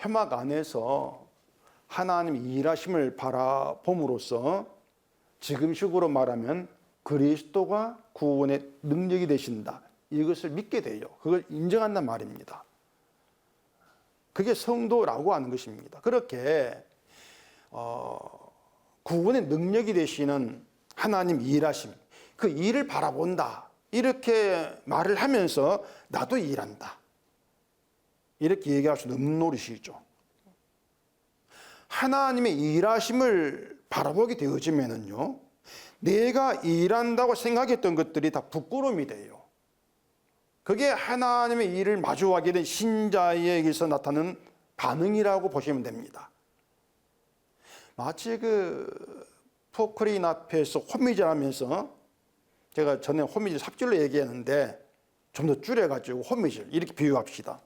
회막 안에서 하나님의 일하심을 바라봄으로써 지금식으로 말하면 그리스도가 구원의 능력이 되신다, 이것을 믿게 돼요. 그걸 인정한단 말입니다. 그게 성도라고 하는 것입니다. 그렇게 구원의 능력이 되시는 하나님 일하심, 그 일을 바라본다, 이렇게 말을 하면서 나도 일한다, 이렇게 얘기할 수는 없는 노릇이죠. 하나님의 일하심을 바라보게 되어지면은요, 내가 일한다고 생각했던 것들이 다 부끄러움이 돼요. 그게 하나님의 일을 마주하게 된 신자에게서 나타나는 반응이라고 보시면 됩니다. 마치 포크레인 앞에서 호미질 하면서, 제가 전에 호미질 삽질로 얘기했는데 좀 더 줄여가지고 호미질 이렇게 비유합시다.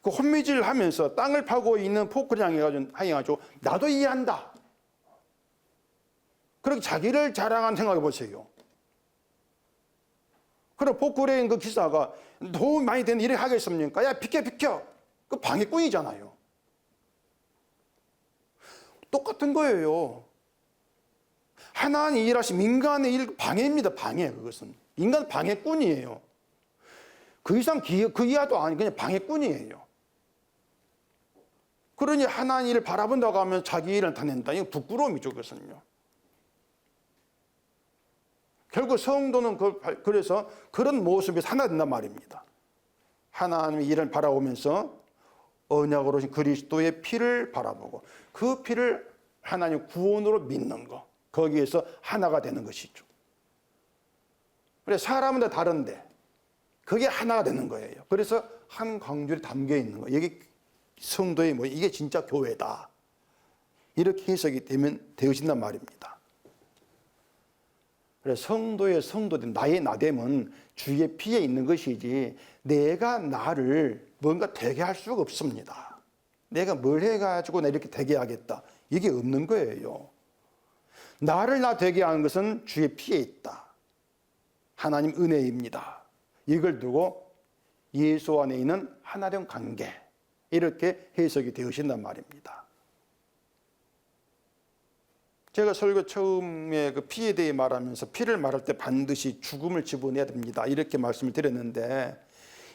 그 호미질 하면서 땅을 파고 있는 포크레인 향해가지고 나도 일한다, 그렇게 자기를 자랑한 생각해 보세요. 그럼 포크레인 그 기사가 도움이 많이 되는 일을 하겠습니까? 야, 비켜. 그 방해꾼이잖아요. 똑같은 거예요. 하나님 일하신 인간의 일 방해입니다. 방해. 그것은 인간 방해꾼이에요. 그 이상 그 이하도 아니, 그냥 방해꾼이에요. 그러니 하나님 일을 바라본다고 하면 자기 일을 다낸다, 이건 부끄러움이죠. 그것은요. 결국 성도는 그래서 그런 모습에서 하나 된단 말입니다. 하나님의 일을 바라보면서 언약으로 오신 그리스도의 피를 바라보고 그 피를 하나님 구원으로 믿는 것, 거기에서 하나가 되는 것이죠. 그래서 사람은 다 다른데 그게 하나가 되는 거예요. 그래서 한 광주에 담겨 있는 거예요. 이게 성도의 이게 진짜 교회다, 이렇게 해석이 되어진단 말입니다. 그래서 성도의 성도된 나의 나됨은 주의 피에 있는 것이지 내가 나를 뭔가 되게 할 수가 없습니다. 내가 뭘 해가지고 나 이렇게 되게 하겠다. 이게 없는 거예요. 나를 나 되게 하는 것은 주의 피에 있다. 하나님 은혜입니다. 이걸 두고 예수 안에 있는 하나된 관계, 이렇게 해석이 되어진단 말입니다. 제가 설교 처음에 그 피에 대해 말하면서 피를 말할 때 반드시 죽음을 집어내야 됩니다. 이렇게 말씀을 드렸는데,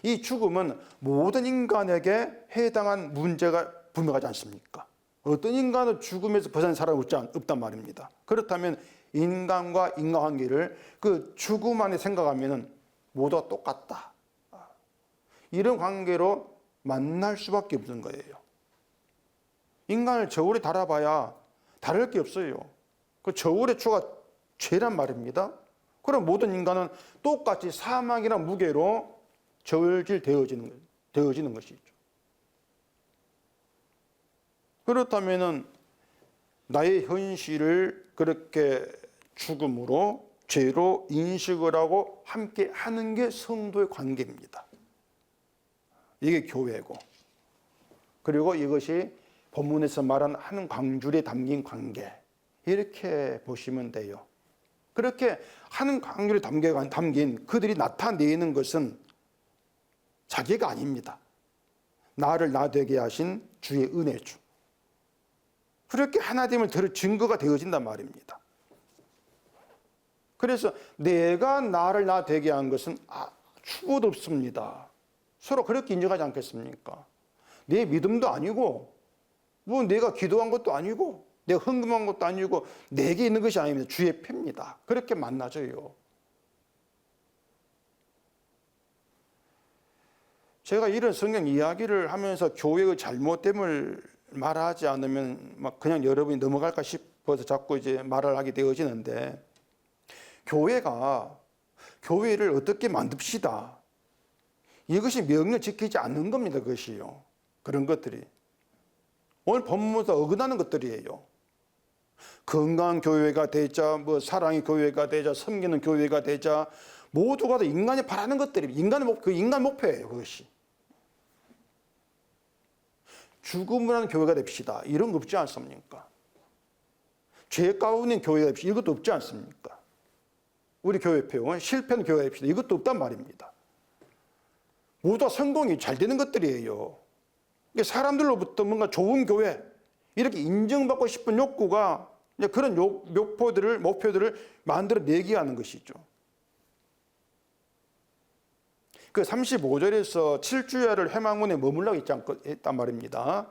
이 죽음은 모든 인간에게 해당한 문제가 분명하지 않습니까? 어떤 인간은 죽음에서 벗어난 사람이 없단 말입니다. 그렇다면 인간과 인간관계를 그 죽음 안에 생각하면 모두가 똑같다. 이런 관계로 만날 수밖에 없는 거예요. 인간을 저울에 달아봐야 다를 게 없어요. 그 저울의 추가 죄란 말입니다. 그럼 모든 인간은 똑같이 사망이나 무게로 저울질 되어지는 것이죠. 그렇다면 나의 현실을 그렇게 죽음으로, 죄로 인식을 하고 함께 하는 게 성도의 관계입니다. 이게 교회고, 그리고 이것이 본문에서 말한 한 광줄에 담긴 관계, 이렇게 보시면 돼요. 그렇게 한 광줄에 담긴 그들이 나타내는 것은 자기가 아닙니다. 나를 나 되게 하신 주의 은혜죠. 그렇게 하나됨을 들을 증거가 되어진단 말입니다. 그래서 내가 나를 나 되게 한 것은 추구도 없습니다. 서로 그렇게 인정하지 않겠습니까? 내 믿음도 아니고, 뭐 내가 기도한 것도 아니고, 내가 헌금한 것도 아니고, 내게 있는 것이 아닙니다. 주의 패입니다. 그렇게 만나져요. 제가 이런 성경 이야기를 하면서 교회의 잘못됨을 말하지 않으면 막 그냥 여러분이 넘어갈까 싶어서 자꾸 이제 말을 하게 되어지는데, 교회를 어떻게 만듭시다. 이것이 명령 지키지 않는 겁니다. 그것이요. 그런 것들이. 오늘 본문에서 어긋나는 것들이에요. 건강한 교회가 되자, 뭐 사랑의 교회가 되자, 섬기는 교회가 되자, 모두가 다 인간이 바라는 것들이 인간 목표예요. 그것이. 죽음을 하는 교회가 됩시다. 이런 거 없지 않습니까? 죄 가운데 교회가 됩시다. 이것도 없지 않습니까? 우리 교회표 실패는 교회가 됩시다. 이것도 없단 말입니다. 모두가 성공이 잘 되는 것들이에요. 사람들로부터 뭔가 좋은 교회, 이렇게 인정받고 싶은 욕구가 그런 목표들을 만들어내게 하는 것이죠. 그 35절에서 7주야를 회막문에 머물라고 했단 말입니다.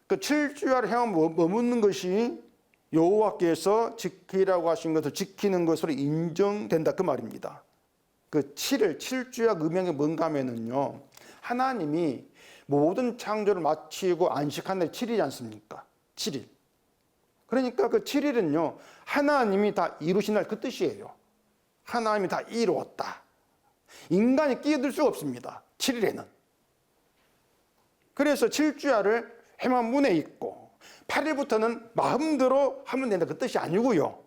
그 7주야를 회막 머무는 것이 여호와께서 지키라고 하신 것을 지키는 것으로 인정된다, 그 말입니다. 그 7주야 의미가 뭔가 하면은요, 하나님이 모든 창조를 마치고 안식한 날이 7일이지 않습니까? 7일. 그러니까 그 7일은요, 하나님이 다 이루신 날, 그 뜻이에요. 하나님이 다 이루었다. 인간이 끼어들 수가 없습니다. 7일에는. 그래서 7주야를 회막문에 있고 8일부터는 마음대로 하면 된다, 그 뜻이 아니고요.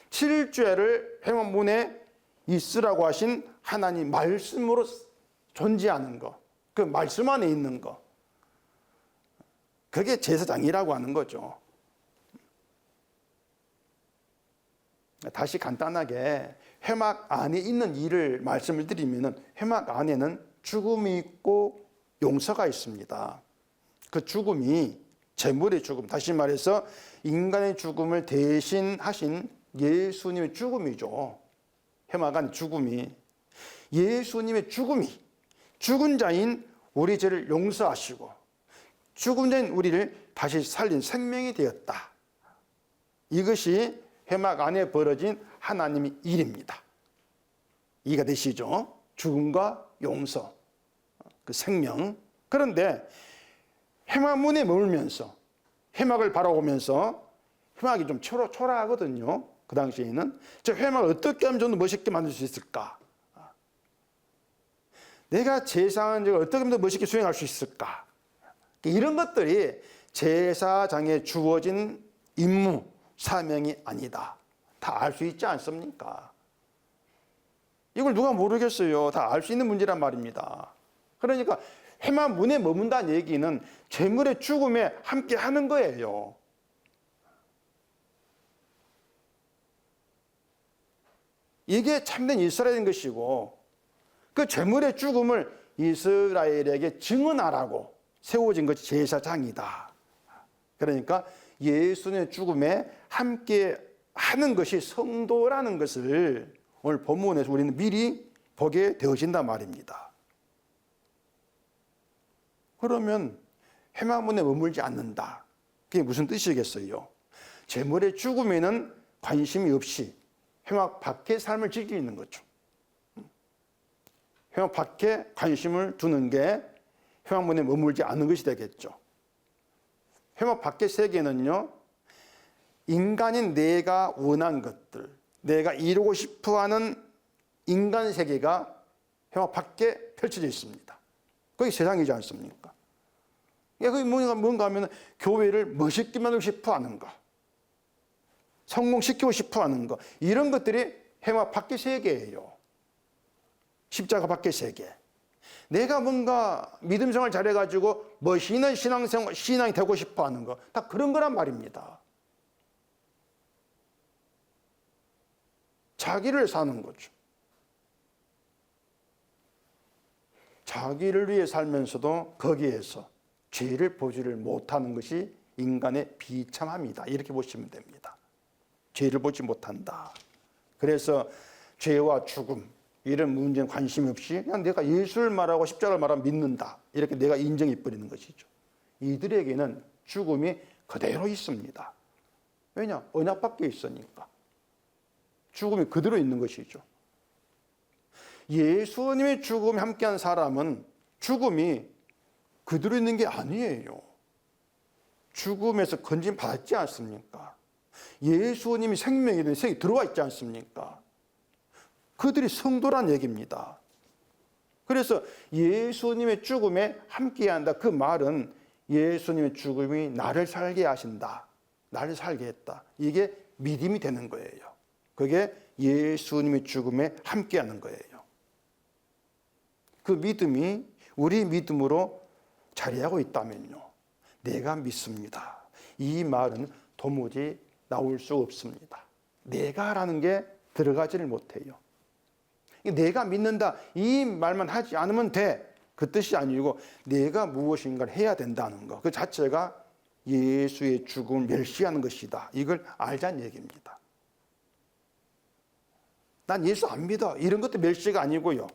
7주야를 회막문에 있으라고 하신 하나님 말씀으로 존재하는 거, 그 말씀 안에 있는 거, 그게 제사장이라고 하는 거죠. 다시 간단하게 회막 안에 있는 일을 말씀을 드리면, 회막 안에는 죽음이 있고 용서가 있습니다. 그 죽음이 제물의 죽음, 다시 말해서 인간의 죽음을 대신하신 예수님의 죽음이죠. 회막 안 죽음이, 예수님의 죽음이 죽은 자인 우리 죄를 용서하시고 죽은 자인 우리를 다시 살린 생명이 되었다. 이것이 회막 안에 벌어진 하나님의 일입니다. 이해가 되시죠? 죽음과 용서, 그 생명. 그런데 회막문에 머물면서, 회막을 바라보면서, 회막이 좀 초라하거든요. 그 당시에는. 저 회막을 어떻게 하면 좀 더 멋있게 만들 수 있을까? 내가 제사장을 어떻게 하면 더 멋있게 수행할 수 있을까? 이런 것들이 제사장에 주어진 임무, 사명이 아니다. 다 알 수 있지 않습니까? 이걸 누가 모르겠어요. 다 알 수 있는 문제란 말입니다. 그러니까 회막문에 머문다는 얘기는 재물의 죽음에 함께 하는 거예요. 이게 참된 이스라엘인 것이고, 그 재물의 죽음을 이스라엘에게 증언하라고 세워진 것이 제사장이다. 그러니까 예수님의 죽음에 함께 하는 것이 성도라는 것을 오늘 본문에서 우리는 미리 보게 되어진단 말입니다. 그러면 회막문에 머물지 않는다. 그게 무슨 뜻이겠어요? 재물의 죽음에는 관심이 없이 회막 밖의 삶을 즐기는 거죠. 회막 밖에 관심을 두는 게 회막문에 머물지 않는 것이 되겠죠. 회막 밖의 세계는요, 인간인 내가 원한 것들, 내가 이루고 싶어하는 인간 세계가 회막 밖에 펼쳐져 있습니다. 그게 세상이지 않습니까? 그게 뭔가 하면 교회를 멋있게 만들고 싶어 하는 거, 성공시키고 싶어 하는 거, 이런 것들이 회막 밖의 세계예요. 십자가 밖의 세계. 내가 뭔가 믿음 생활 잘해가지고 멋있는 신앙이 되고 싶어 하는 거, 다 그런 거란 말입니다. 자기를 사는 거죠. 자기를 위해 살면서도 거기에서 죄를 보지를 못하는 것이 인간의 비참함이다. 이렇게 보시면 됩니다. 죄를 보지 못한다. 그래서 죄와 죽음, 이런 문제는 관심 없이 그냥 내가 예수를 말하고 십자가를 말하면 믿는다. 이렇게 내가 인정해 버리는 것이죠. 이들에게는 죽음이 그대로 있습니다. 왜냐? 언약 밖에 있으니까. 죽음이 그대로 있는 것이죠. 예수님의 죽음에 함께한 사람은 죽음이 그대로 있는 게 아니에요. 죽음에서 건진 받았지 않습니까? 예수님이 생명이 들어와 있지 않습니까? 그들이 성도란 얘기입니다. 그래서 예수님의 죽음에 함께한다. 그 말은 예수님의 죽음이 나를 살게 하신다. 나를 살게 했다. 이게 믿음이 되는 거예요. 그게 예수님의 죽음에 함께하는 거예요. 그 믿음이 우리 믿음으로 자리하고 있다면요, 내가 믿습니다. 이 말은 도무지 나올 수 없습니다. 내가라는 게 들어가지를 못해요. 내가 믿는다 이 말만 하지 않으면 돼, 그 뜻이 아니고 내가 무엇인가를 해야 된다는 것, 그 자체가 예수의 죽음을 멸시하는 것이다. 이걸 알자는 얘기입니다. 난 예수 안 믿어, 이런 것도 멸시가 아니고요,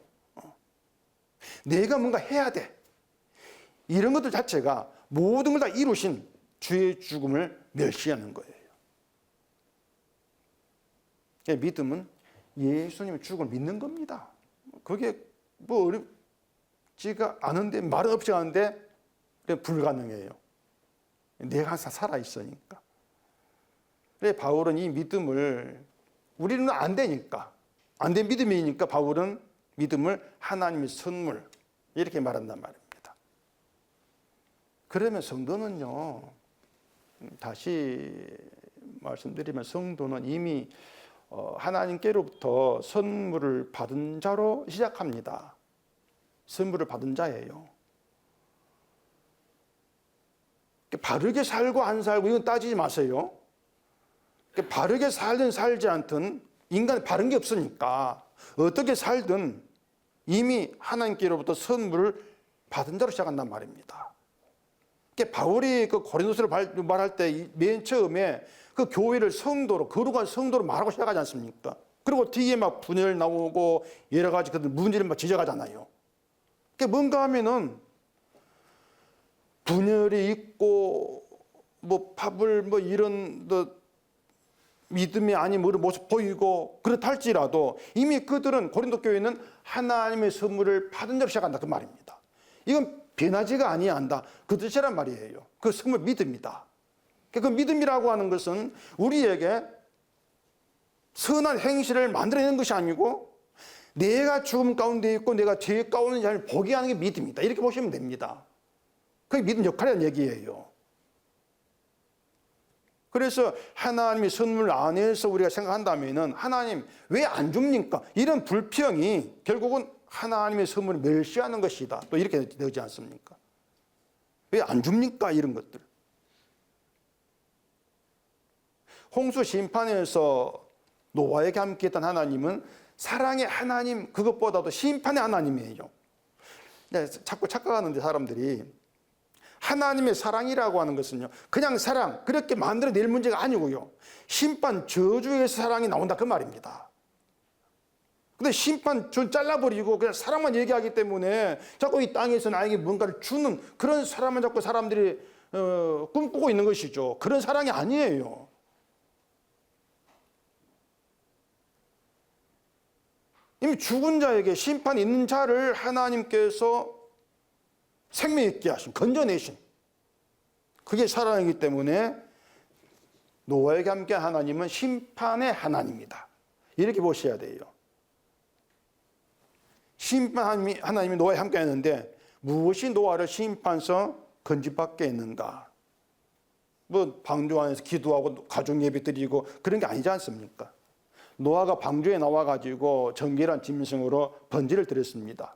내가 뭔가 해야 돼, 이런 것들 자체가 모든 걸 다 이루신 주의 죽음을 멸시하는 거예요. 믿음은 예수님의 죽음을 믿는 겁니다. 그게 뭐 어렵지가 않은데, 말 없지 않은데 불가능해요. 내가 항상 살아있으니까. 그래 바울은 이 믿음을, 우리는 안 되니까, 안 된 믿음이니까 바울은 믿음을 하나님의 선물 이렇게 말한단 말입니다. 그러면 성도는요, 다시 말씀드리면 성도는 이미 하나님께로부터 선물을 받은 자로 시작합니다. 선물을 받은 자예요. 바르게 살고 안 살고 이건 따지지 마세요. 바르게 살든 살지 않든 인간은 바른 게 없으니까 어떻게 살든 이미 하나님께로부터 선물을 받은 자로 시작한단 말입니다. 바울이 그 고린도서를 말할 때 맨 처음에 그 교회를 성도로, 거룩한 성도로 말하고 시작하지 않습니까? 그리고 뒤에 막 분열 나오고 여러 가지 그 문제를 막 지적하잖아요. 뭔가 하면은 분열이 있고 뭐 파벌 뭐 이런 믿음이 아닌 모습 보이고 그렇다 할지라도 이미 그들은, 고린도 교회는 하나님의 선물을 받은 자로 시작한다, 그 말입니다. 이건 변하지가 아니한다, 그 뜻이란 말이에요. 그 선물 믿음이다. 그 믿음이라고 하는 것은 우리에게 선한 행실을 만들어내는 것이 아니고 내가 죽음 가운데 있고 내가 죄 가운데 자를 보게 하는 게 믿음이다, 이렇게 보시면 됩니다. 그게 믿음 역할이라는 얘기예요. 그래서 하나님의 선물 안에서 우리가 생각한다면은 하나님 왜 안 줍니까? 이런 불평이 결국은 하나님의 선물을 멸시하는 것이다. 또 이렇게 되지 않습니까? 왜 안 줍니까? 이런 것들. 홍수 심판에서 노아에게 함께했던 하나님은 사랑의 하나님, 그것보다도 심판의 하나님이에요. 자꾸 착각하는데 사람들이 하나님의 사랑이라고 하는 것은요, 그냥 사랑, 그렇게 만들어낼 문제가 아니고요, 심판, 저주에서 사랑이 나온다 그 말입니다. 근데 심판 줄 잘라버리고 그냥 사랑만 얘기하기 때문에 자꾸 이 땅에서 나에게 뭔가를 주는 그런 사람만 자꾸 사람들이 꿈꾸고 있는 것이죠. 그런 사랑이 아니에요. 이미 죽은 자에게 심판 있는 자를 하나님께서 생명 있게 하신, 건져내신, 그게 사랑이기 때문에 노아에게 함께 하나님은 심판의 하나님이다. 이렇게 보셔야 돼요. 심판 하나님이 노아에 함께 했는데 무엇이 노아를 심판서 건집받게 했는가? 뭐 방주 안에서 기도하고 가족 예배 드리고 그런 게 아니지 않습니까? 노아가 방주에 나와가지고 정결한 짐승으로 번제를 드렸습니다.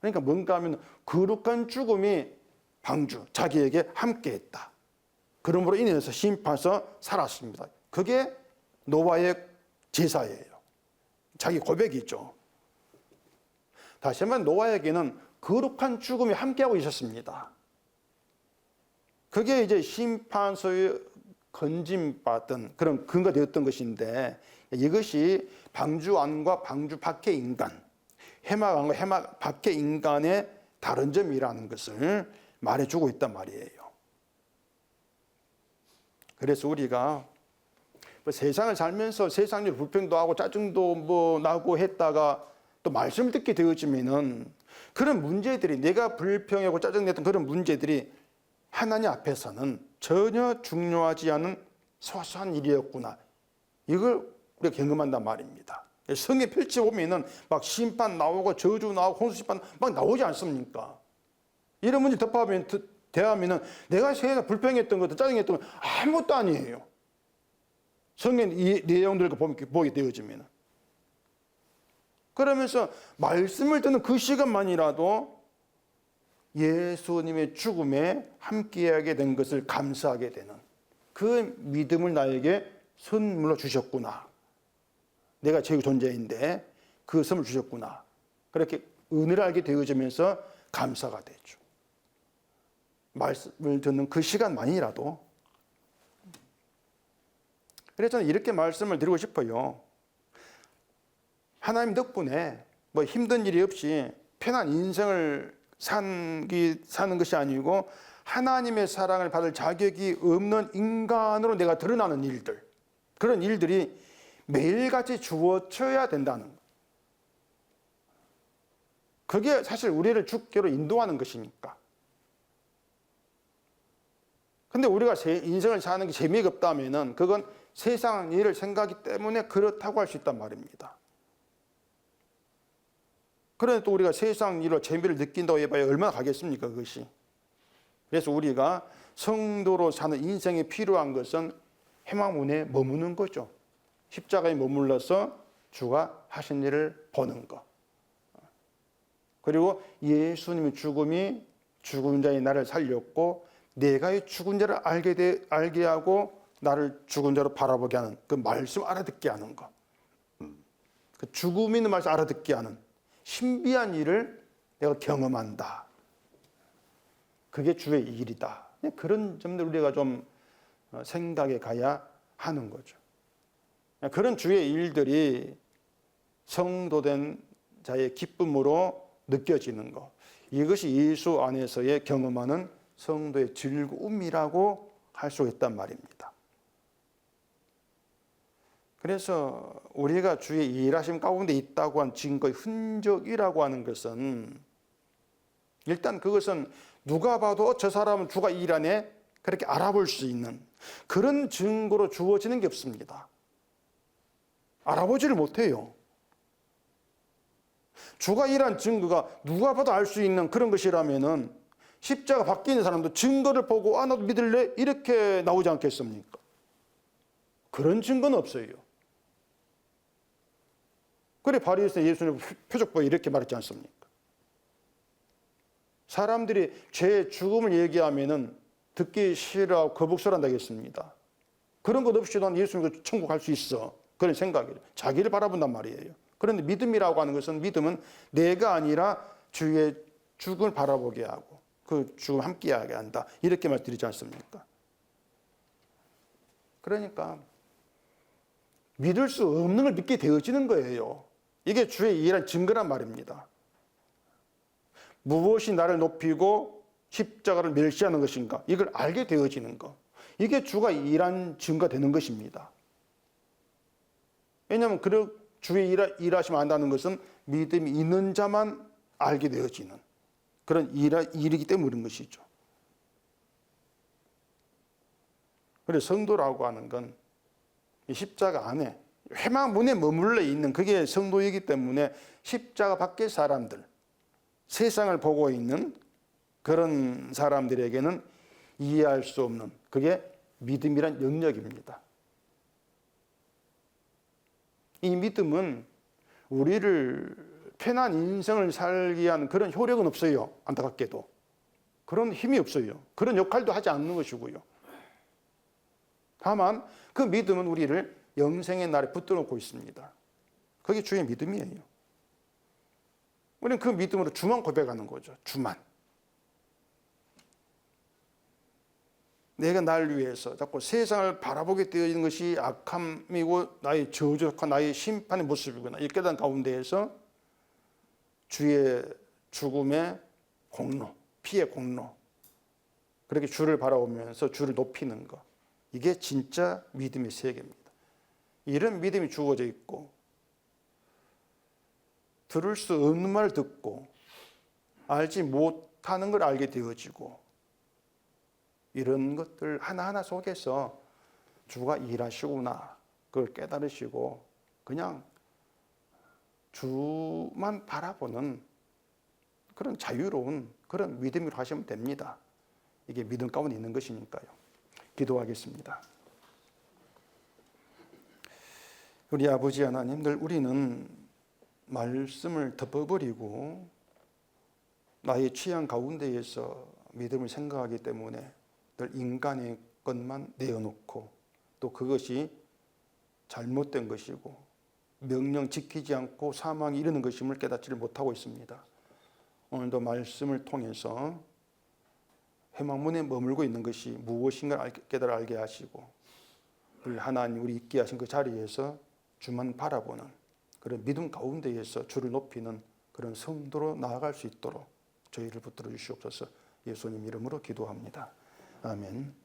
그러니까 뭔가 하면 거룩한 죽음이 방주, 자기에게 함께했다. 그러므로 인해서 심판서 살았습니다. 그게 노아의 제사예요. 자기 고백이죠. 다시 한번 노아에게는 거룩한 죽음이 함께하고 있었습니다. 그게 이제 심판서에 건짐받던 그런 근거가 되었던 것인데, 이것이 방주 안과 방주 밖의 인간, 해막 안과 해막 밖의 인간의 다른 점이라는 것을 말해주고 있단 말이에요. 그래서 우리가 세상을 살면서 세상적으로 불평도 하고 짜증도 뭐 나고 했다가 또 말씀을 듣게 되어지면은 그런 문제들이, 내가 불평하고 짜증냈던 그런 문제들이 하나님 앞에서는 전혀 중요하지 않은 소소한 일이었구나, 이걸 우리가 경험한단 말입니다. 성에 펼쳐보면은 막 심판 나오고 저주 나오고 홍수 심판 막 나오지 않습니까? 이런 문제 대하면은 내가 세상에 불평했던 것도 짜증했던 것 아무것도 아니에요. 성의 이 내용들을 보게 되어지면은. 그러면서 말씀을 듣는 그 시간만이라도 예수님의 죽음에 함께하게 된 것을 감사하게 되는 그 믿음을 나에게 선물로 주셨구나. 내가 제 존재인데 그 선물 주셨구나. 그렇게 은혜를 알게 되어지면서 감사가 되죠. 말씀을 듣는 그 시간만이라도. 그래서 저는 이렇게 말씀을 드리고 싶어요. 하나님 덕분에 뭐 힘든 일이 없이 편한 인생을 사는 것이 아니고 하나님의 사랑을 받을 자격이 없는 인간으로 내가 드러나는 일들, 그런 일들이 매일같이 주어져야 된다는 것. 그게 사실 우리를 주께로 인도하는 것이니까. 근데 우리가 인생을 사는 게 재미가 없다면은 그건 세상 일을 생각하기 때문에 그렇다고 할 수 있단 말입니다. 그런데 또 우리가 세상 일로 재미를 느낀다고 해봐야 얼마나 가겠습니까, 그것이. 그래서 우리가 성도로 사는 인생에 필요한 것은 해마문에 머무는 거죠. 십자가에 머물러서 주가 하신 일을 보는 것. 그리고 예수님의 죽음이 죽은 자의 나를 살렸고 내가 이 죽은 자를 알게 하고 나를 죽은 자로 바라보게 하는 그 말씀 알아듣게 하는 것. 그 죽음 있는 말씀 알아듣게 하는 신비한 일을 내가 경험한다. 그게 주의 일이다. 그런 점들 우리가 좀 생각해 가야 하는 거죠. 그런 주의 일들이 성도된 자의 기쁨으로 느껴지는 것. 이것이 예수 안에서의 경험하는 성도의 즐거움이라고 할 수 있단 말입니다. 그래서 우리가 주의 일하심 가운데 있다고 한 증거의 흔적이라고 하는 것은 일단 그것은 누가 봐도 저 사람은 주가 일하네 그렇게 알아볼 수 있는 그런 증거로 주어지는 게 없습니다. 알아보지를 못해요. 주가 일한 증거가 누가 봐도 알 수 있는 그런 것이라면은 십자가 밖에 있는 사람도 증거를 보고 나도 믿을래? 이렇게 나오지 않겠습니까? 그런 증거는 없어요. 그래 바리새인은 예수님 표적 보여 이렇게 말했지 않습니까? 사람들이 죄의 죽음을 얘기하면은 듣기 싫어하고 거북설한다겠습니다. 그런 것 없이 난 예수님과 천국 갈 수 있어. 그런 생각이에요. 자기를 바라본단 말이에요. 그런데 믿음이라고 하는 것은 믿음은 내가 아니라 주의 죽음을 바라보게 하고 그 죽음 함께하게 한다. 이렇게 말씀드리지 않습니까? 그러니까 믿을 수 없는 걸 믿게 되어지는 거예요. 이게 주의 일한 증거란 말입니다. 무엇이 나를 높이고 십자가를 멸시하는 것인가? 이걸 알게 되어지는 것. 이게 주가 일한 증거가 되는 것입니다. 왜냐하면 주의 일하시면 안다는 것은 믿음이 있는 자만 알게 되어지는 그런 일이기 때문에 그런 것이죠. 그래서 성도라고 하는 건 십자가 안에 회막문에 머물러 있는 그게 성도이기 때문에 십자가 밖의 사람들, 세상을 보고 있는 그런 사람들에게는 이해할 수 없는 그게 믿음이란 영역입니다. 이 믿음은 우리를 편한 인생을 살게 하는 그런 효력은 없어요. 안타깝게도. 그런 힘이 없어요. 그런 역할도 하지 않는 것이고요. 다만 그 믿음은 우리를 영생의 날에 붙들어놓고 있습니다. 그게 주의 믿음이에요. 우리는 그 믿음으로 주만 고백하는 거죠. 주만. 내가 날 위해서 자꾸 세상을 바라보게 되어 있는 것이 악함이고 나의 저주와 나의 심판의 모습이구나. 이 깨달은 가운데에서 주의 죽음의 공로, 피의 공로. 그렇게 주를 바라보면서 주를 높이는 것. 이게 진짜 믿음의 세계입니다. 이런 믿음이 주어져 있고 들을 수 없는 말을 듣고 알지 못하는 걸 알게 되어지고 이런 것들 하나하나 속에서 주가 일하시구나 그걸 깨달으시고 그냥 주만 바라보는 그런 자유로운 그런 믿음으로 하시면 됩니다. 이게 믿음 가운데 있는 것이니까요. 기도하겠습니다. 우리 아버지 하나님, 늘 우리는 말씀을 덮어버리고 나의 취향 가운데에서 믿음을 생각하기 때문에 늘 인간의 것만 내어놓고 또 그것이 잘못된 것이고 명령 지키지 않고 사망이 이르는 것임을 깨닫지를 못하고 있습니다. 오늘도 말씀을 통해서 회막문에 머물고 있는 것이 무엇인가 깨달아 알게 하시고 하나님 우리 있게 하신 그 자리에서 주만 바라보는 그런 믿음 가운데에서 주를 높이는 그런 성도로 나아갈 수 있도록 저희를 붙들어 주시옵소서. 예수님 이름으로 기도합니다. 아멘.